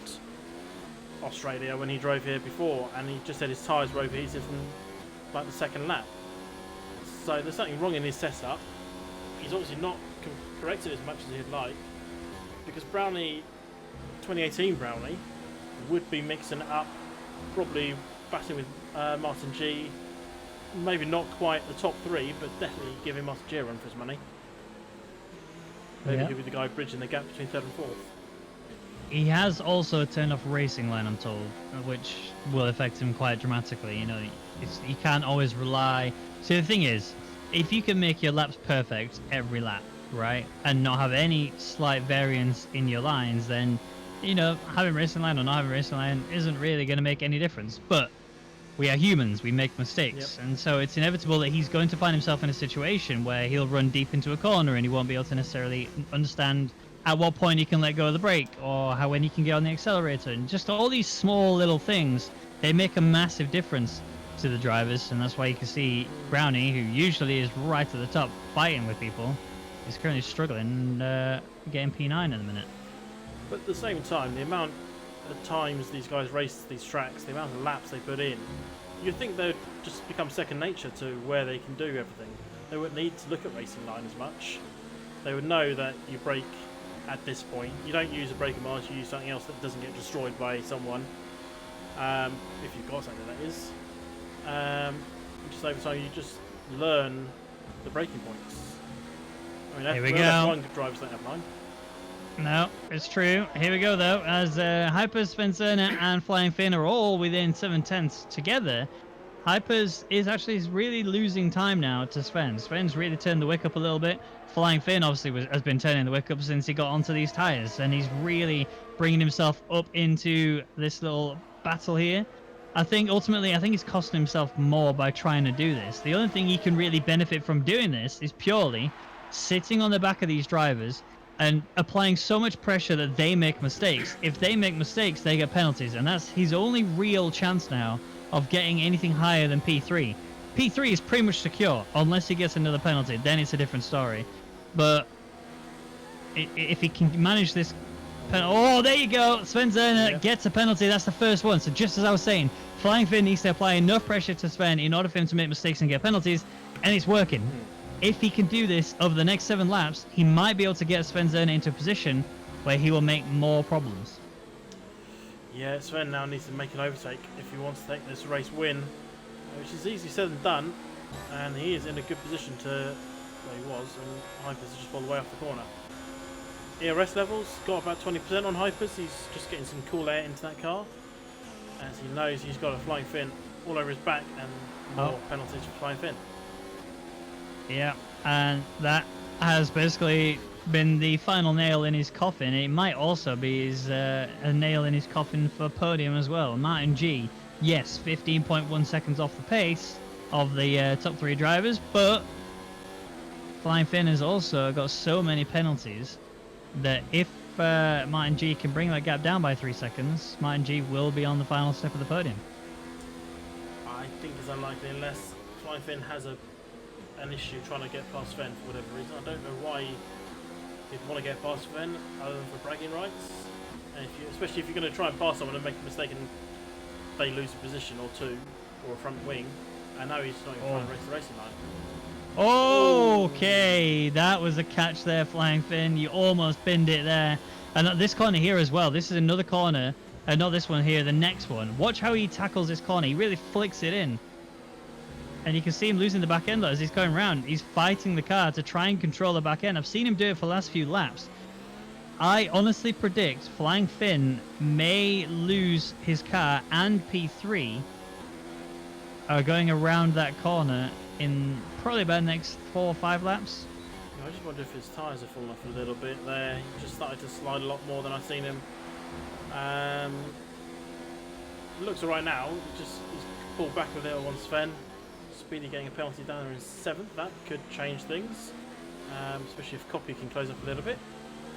Australia when he drove here before, and he just said his tyres were overheated from like the second lap. So there's something wrong in his setup. He's obviously not corrected as much as he'd like, because Brownie, 2018 Brownie, would be mixing it up, probably battling with Martin G. Maybe not quite the top three, but definitely giving Martin G a run for his money. Maybe he'll be the guy bridging the gap between third and fourth. He has also turned off racing line, I'm told, which will affect him quite dramatically. You can't always rely. See, the thing is, if you can make your laps perfect every lap, right, and not have any slight variance in your lines, then having racing line or not having racing line isn't really going to make any difference. But we are humans, we make mistakes. Yep. And so it's inevitable that he's going to find himself in a situation where he'll run deep into a corner and he won't be able to necessarily understand at what point he can let go of the brake or when he can get on the accelerator. And just all these small little things, they make a massive difference to the drivers. And that's why you can see Brownie, who usually is right at the top fighting with people, is currently struggling and getting P9 in a minute. But at the same time, the amount of times these guys race these tracks, the amount of laps they put in, you'd think they'd just become second nature to where they can do everything. They wouldn't need to look at racing line as much. They would know that you brake at this point. You don't use a brake marsh, you use something else that doesn't get destroyed by someone. If you've got something, that is. Just over time, you just learn the braking points. Here we go. F1 drivers don't have line. No, it's true. Here we go, though, as Hyper, Spencer, and Flying Finn are all within 7/10 together. Hypers is actually really losing time now to Sven. Sven's really turned the wick up a little bit. Flying Finn obviously has been turning the wick up since he got onto these tyres, and he's really bringing himself up into this little battle here. I think ultimately, I think he's costing himself more by trying to do this. The only thing he can really benefit from doing this is purely sitting on the back of these drivers and applying so much pressure that they make mistakes. If they make mistakes, they get penalties, and that's his only real chance now of getting anything higher than P3. P3 is pretty much secure, unless he gets another penalty, then it's a different story. But if he can manage this oh, there you go, Sven Zerner gets a penalty, that's the first one. So just as I was saying, Flying Finn needs to apply enough pressure to Sven in order for him to make mistakes and get penalties, and it's working. If he can do this over the next 7 laps, he might be able to get Sven Zerner into a position where he will make more problems. Yeah, Sven now needs to make an overtake if he wants to take this race win, which is easily said and done, and he is in a good position to where he was, and Hypers has just all the way off the corner. ERS levels, got about 20% on Hypers. He's just getting some cool air into that car, as he knows he's got a Flying Finn all over his back, and more penalties for Flying Finn. Yeah, and that has basically been the final nail in his coffin. It might also be a nail in his coffin for podium as well. Martin G, yes, 15.1 seconds off the pace of the top 3 drivers, but Flying Finn has also got so many penalties that if Martin G can bring that gap down by 3 seconds, Martin G will be on the final step of the podium. I think it's unlikely unless Flying Finn has an issue trying to get past Sven for whatever reason. I don't know why he'd want to get past Sven other than for bragging rights. And especially if you're going to try and pass someone and make a mistake and they lose a position or 2 or a front wing, and now he's not even trying to race the racing line. Okay, that was a catch there, Flying Finn. You almost binned it there. And this corner here as well. This is another corner. Not this one here, the next one. Watch how he tackles this corner. He really flicks it in. And you can see him losing the back end though, as he's going around. He's fighting the car to try and control the back end. I've seen him do it for the last few laps. I honestly predict Flying Finn may lose his car and P3 going around that corner in probably about the next 4 or 5 laps. I just wonder if his tyres have fallen off a little bit there. He just started to slide a lot more than I've seen him. Looks alright now. He's pulled back a little on Sven. Speedy getting a penalty down there in 7th. That could change things, especially if Copy can close up a little bit.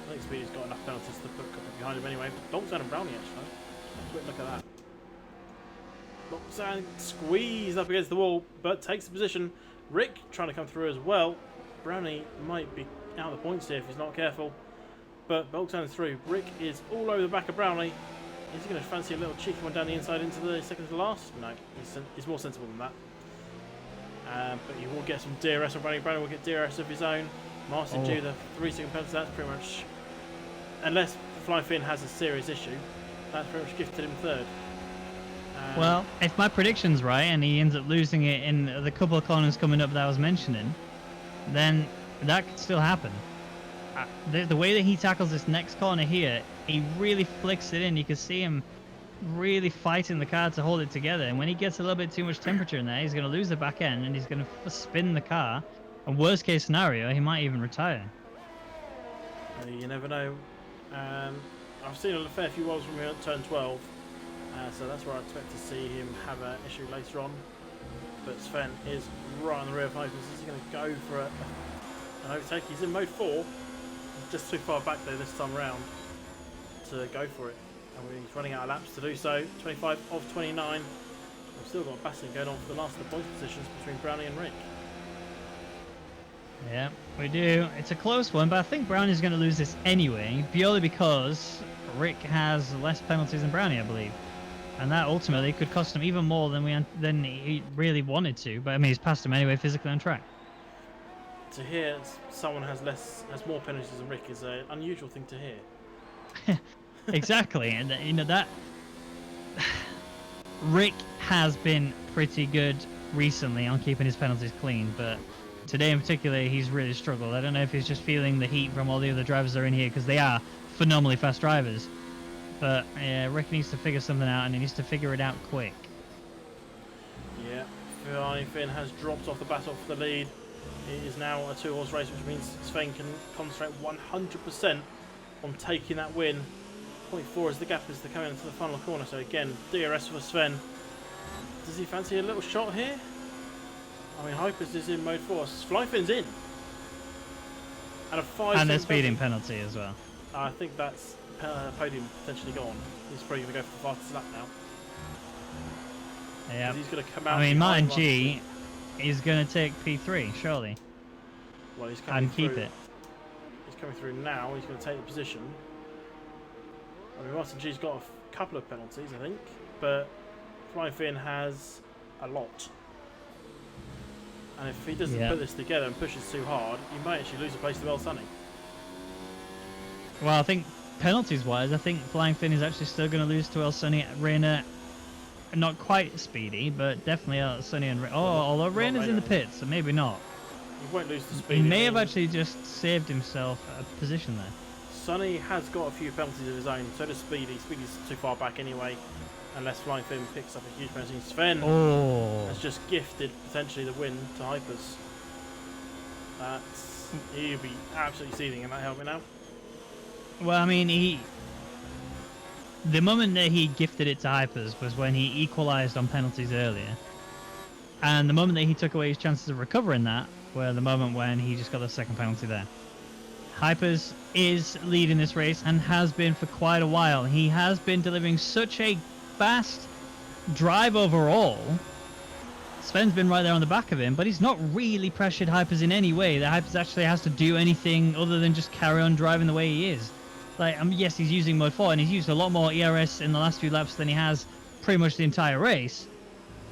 I think Speedy's got enough penalties to put Copy behind him anyway. Lockdown and Brownie actually. Quick look at that. Lockdown squeezed up against the wall, but takes the position. Rick trying to come through as well. Brownie might be out of the points here if he's not careful. But Bolton through. Rick is all over the back of Brownie. Is he going to fancy a little cheeky one down the inside into the second to last? No, he's more sensible than that. But he will get some DRS on Brownie. Brownie will get DRS of his own. Martin G, the 3-second penalty. That's pretty much, unless Flying Finn has a serious issue, that's pretty much gifted him 3rd. Well, if my prediction's right and he ends up losing it in the couple of corners coming up that I was mentioning, then that could still happen. The way that he tackles this next corner here, he really flicks it in. You can see him really fighting the car to hold it together. And when he gets a little bit too much temperature in there, he's going to lose the back end and he's going to spin the car. And worst case scenario, he might even retire. You never know. I've seen a fair few wobbles from here at turn 12. So that's where I expect to see him have an issue later on. But Sven is right on the rear of Hypers. He's going to go for an overtake. He's in mode 4. He's just too far back there this time around to go for it. And he's running out of laps to do so. 25 of 29. We've still got a battling going on for the last of the points positions between Brownie and Rick. Yeah, we do. It's a close one, but I think Brownie's going to lose this anyway, purely because Rick has less penalties than Brownie, I believe. And that ultimately could cost him even more than he really wanted to. But I mean, he's passed him anyway physically on track. To hear someone has more penalties than Rick is an unusual thing to hear. Exactly, and you know that Rick has been pretty good recently on keeping his penalties clean, but today in particular he's really struggled. I don't know if he's just feeling the heat from all the other drivers that are in here, because they are phenomenally fast drivers. But yeah, Rick needs to figure something out, and he needs to figure it out quick. Yeah, Flying Finn has dropped off the battle for the lead. It is now a 2-horse race, which means Sven can concentrate 100% on taking that win. 0.4 is the gap as they're coming into the final corner. So again, DRS for Sven. Does he fancy a little shot here? I mean, Hypers is in mode 4. Flying Finn's in. And a 5 And a speeding penalty as well. I think that's podium potentially gone. He's probably going to go for the fastest lap now. Yeah. He's going to come out. I mean, Martin G is going to take P3, surely. Well, he's coming and keep through. it. He's coming through now. He's going to take the position. I mean, Martin G's got a couple of penalties, I think, but Flying Finn has a lot. And if he doesn't put this together and pushes too hard, he might actually lose a place to El Sunny. Well, I think penalties-wise, I think Flying Finn is actually still going to lose to El Sunny. Reina, not quite speedy, but definitely El Sunny and although Reina's in the pits, so maybe not. He won't lose the speed. He may have actually just saved himself a position there. Sunny has got a few penalties of his own, so does Speedy. Speedy's too far back anyway, unless Flying Finn picks up a huge penalty. Sven has just gifted potentially the win to Hypers. He'll be absolutely seething in that helmet now. Well, I mean, the moment that he gifted it to Hypers was when he equalised on penalties earlier. And the moment that he took away his chances of recovering that were the moment when he just got the second penalty there. Hypers is leading this race and has been for quite a while. He has been delivering such a fast drive overall. Sven's been right there on the back of him, but he's not really pressured Hypers in any way. That Hypers actually has to do anything other than just carry on driving the way he is. Like, yes, he's using mode 4, and he's used a lot more ERS in the last few laps than he has pretty much the entire race.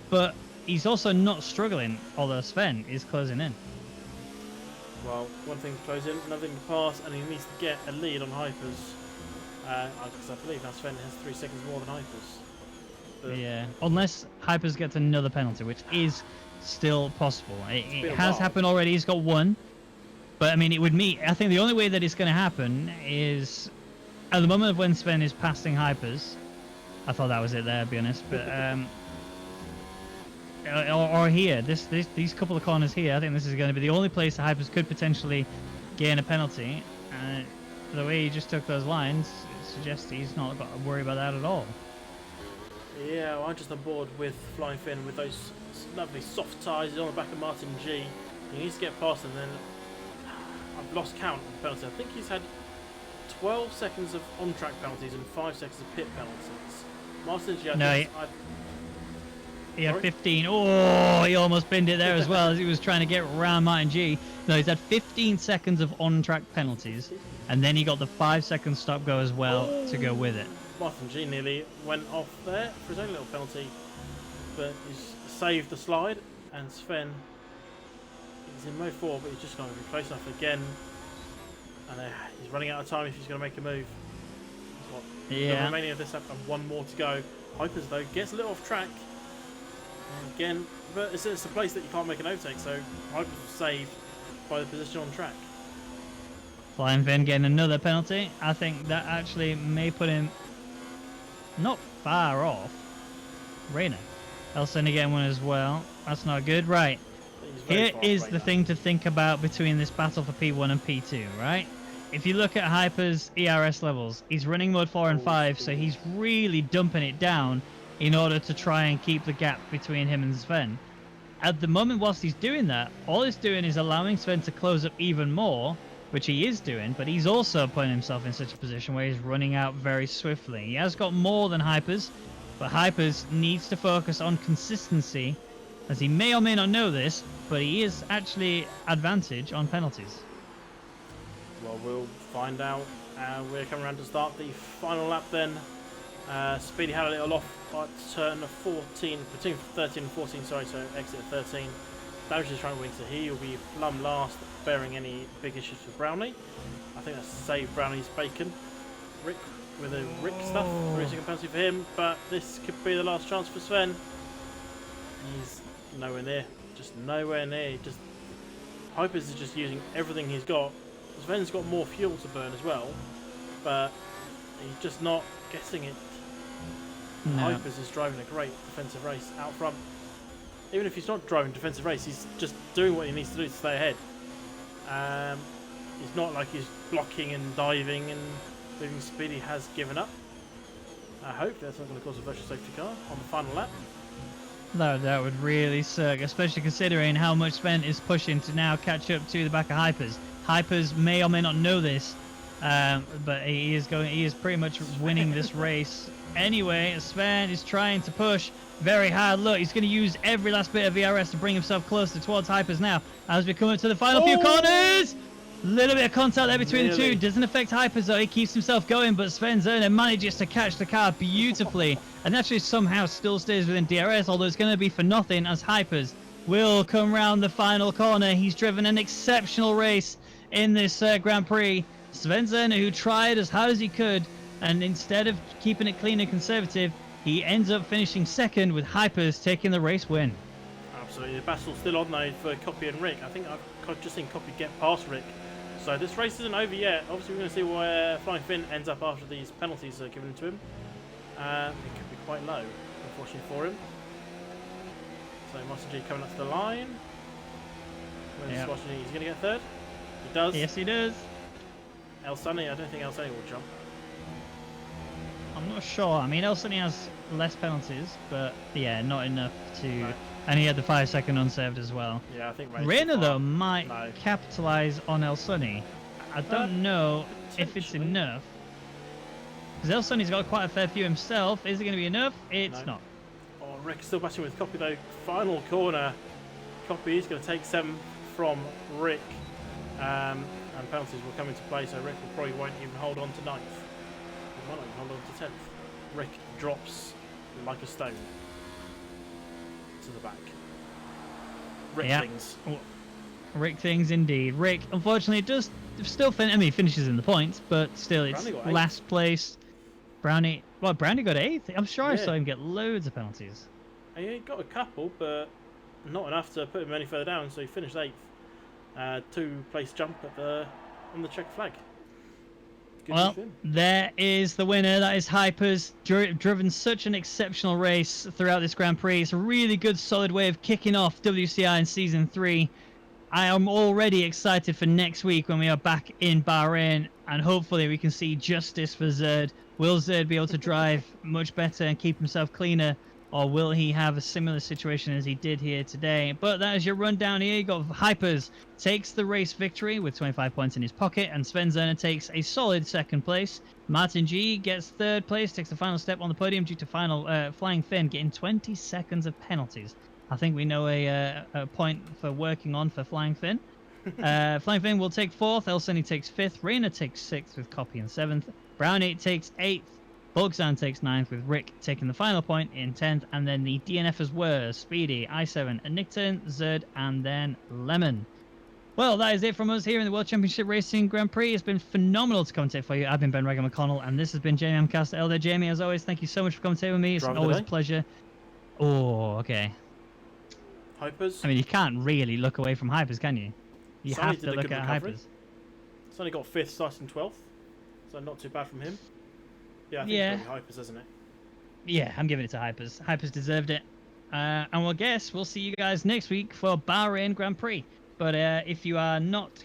But he's also not struggling, although Sven is closing in. Well, one thing to close in, another thing to pass, and he needs to get a lead on Hypers. Because I believe now Sven has 3 seconds more than Hypers. But yeah, unless Hypers gets another penalty, which is still possible. It has happened already. He's got one. But, I mean, it would mean... I think the only way that it's going to happen is... At the moment of when Sven is passing Hypers... I thought that was it there, to be honest. But, or here. These couple of corners here, I think this is going to be the only place that Hypers could potentially gain a penalty. The way he just took those lines, it suggests he's not got to worry about that at all. Yeah, well, I'm just on board with Flying Finn with those lovely soft tyres. He's on the back of Martin G. He needs to get past him, then I've lost count of the penalties. I think he's had 12 seconds of on-track penalties and 5 seconds of pit penalties. Martin G, he had 15. Oh, he almost binned it there as well as he was trying to get around Martin G. No, he's had 15 seconds of on-track penalties, and then he got the 5-second stop go as well to go with it. Martin G nearly went off there for his own little penalty, but he's saved the slide, and Sven is in mode 4, but he's just not going to be close enough again, and he's running out of time if he's going to make a move. The remaining of this lap and one more to go. Hypers though gets a little off track, and again, but it's a place that you can't make an overtake, so Hypers was saved by the position on track. Flying Finn getting another penalty. I think that actually may put him not far off. Reina. Elson again one as well. That's not good. Right. Here is the thing to think about between this battle for P1 and P2, right? If you look at Hyper's ERS levels, he's running mode 4 and 5, so he's really dumping it down in order to try and keep the gap between him and Sven. At the moment, whilst he's doing that, all he's doing is allowing Sven to close up even more, which he is doing, but he's also putting himself in such a position where he's running out very swiftly. He has got more than Hypers, but Hypers needs to focus on consistency, as he may or may not know this, but he is actually advantage on penalties. Well, we'll find out. We're coming around to start the final lap then. Speedy had a little off at turn 14, between 13 and 14, sorry, so exit 13. Damage is trying to win, so he will be plumb last, bearing any big issues with Brownie. I think that's saved Brownie's bacon. Rick with a Rick stuff, risking a penalty for him, but this could be the last chance for Sven. He's nowhere near, just nowhere near. Hypers is just using everything he's got. Sven's got more fuel to burn as well, but he's just not getting it. No. Hypers is driving a great defensive race out front. even if he's not driving defensive race, he's just doing what he needs to do to stay ahead. It's not like he's blocking and diving and moving speed. He has given up. I hope that's not going to cause a virtual safety car on the final lap. That would really suck, especially considering how much Sven is pushing to now catch up to the back of Hypers. Hypers may or may not know this, but he is pretty much winning this race. Anyway, Sven is trying to push very hard. Look, he's going to use every last bit of VRS to bring himself closer towards Hypers now. As we come up to the final few corners, little bit of contact there between the two. Doesn't affect Hypers though. He keeps himself going, but Sven Zerner manages to catch the car beautifully and actually somehow still stays within DRS, although it's going to be for nothing as Hypers will come round the final corner. He's driven an exceptional race in this Grand Prix. Sven Zerner, who tried as hard as he could, and instead of keeping it clean and conservative, he ends up finishing second with Hypers taking the race win. Absolutely. The battle's still on though for Copy and Rick. I think I've just seen Copy get past Rick. So this race isn't over yet. Obviously we're going to see where Flying Finn ends up after these penalties are given to him. It could be quite low, unfortunately for him. So Master G coming up to the line. He's going to get third. He does. Yes, he does. El Sunny, I don't think El Sunny will jump. I'm not sure. I mean, El Sunny has less penalties, but yeah, not enough to... No. And he had the 5-second unserved as well. Yeah, I think Reina, though, might capitalise on El Sunny. I don't know if it's enough. Because El Sunny's got quite a fair few himself. Is it going to be enough? It's not. Oh, Rick's still battling with Copy, though. Final corner. Copy is going to take 7 from Rick. And penalties will come into play, so Rick will probably won't even hold on to 9th. He might not even hold on to 10th. Rick drops like a stone to the back. Rick things. Rick things indeed. Rick, unfortunately, does still finishes in the points, but still it's last place. Brownie got 8th. I'm sure I saw him get loads of penalties. He got a couple, but not enough to put him any further down, so he finished 8th. 2-place jump on the check flag. Well, there is the winner. That is Hypers. Driven such an exceptional race throughout this Grand Prix. It's a really good, solid way of kicking off WCI in Season 3. I am already excited for next week when we are back in Bahrain, and hopefully we can see justice for Zerd. Will Zerd be able to drive much better and keep himself cleaner, or will he have a similar situation as he did here today? But that is your rundown here. You got Hypers takes the race victory with 25 points in his pocket, and Sven Zerner takes a solid 2nd place. Martin G gets 3rd place, takes the final step on the podium due to Flying Finn getting 20 seconds of penalties. I think we know a point for working on for Flying Finn. Flying Finn will take 4th, El Sunny takes 5th, Reina takes 6th with Copy in 7th, Brownie takes 8th, Bulgzan takes 9th with Rick taking the final point in 10th, and then the DNFers were Speedy, I7, Nickton, Zerd, and then Lemon. Well, that is it from us here in the World Championship Racing Grand Prix. It's been phenomenal to commentate for you. I've been Ben Regan McConnell, and this has been Jamie Amcast Elder. Jamie, as always, thank you so much for commentating with me. It's always a pleasure. Oh, okay. Hypers? I mean, you can't really look away from Hypers, can you? You have to look at Hypers. It's only got 5th, starting 12th, so not too bad from him. Yeah, I think it's probably Hypers, isn't it? Yeah, I'm giving it to Hypers. Hypers deserved it. And we'll see you guys next week for Bahrain Grand Prix. But if you are not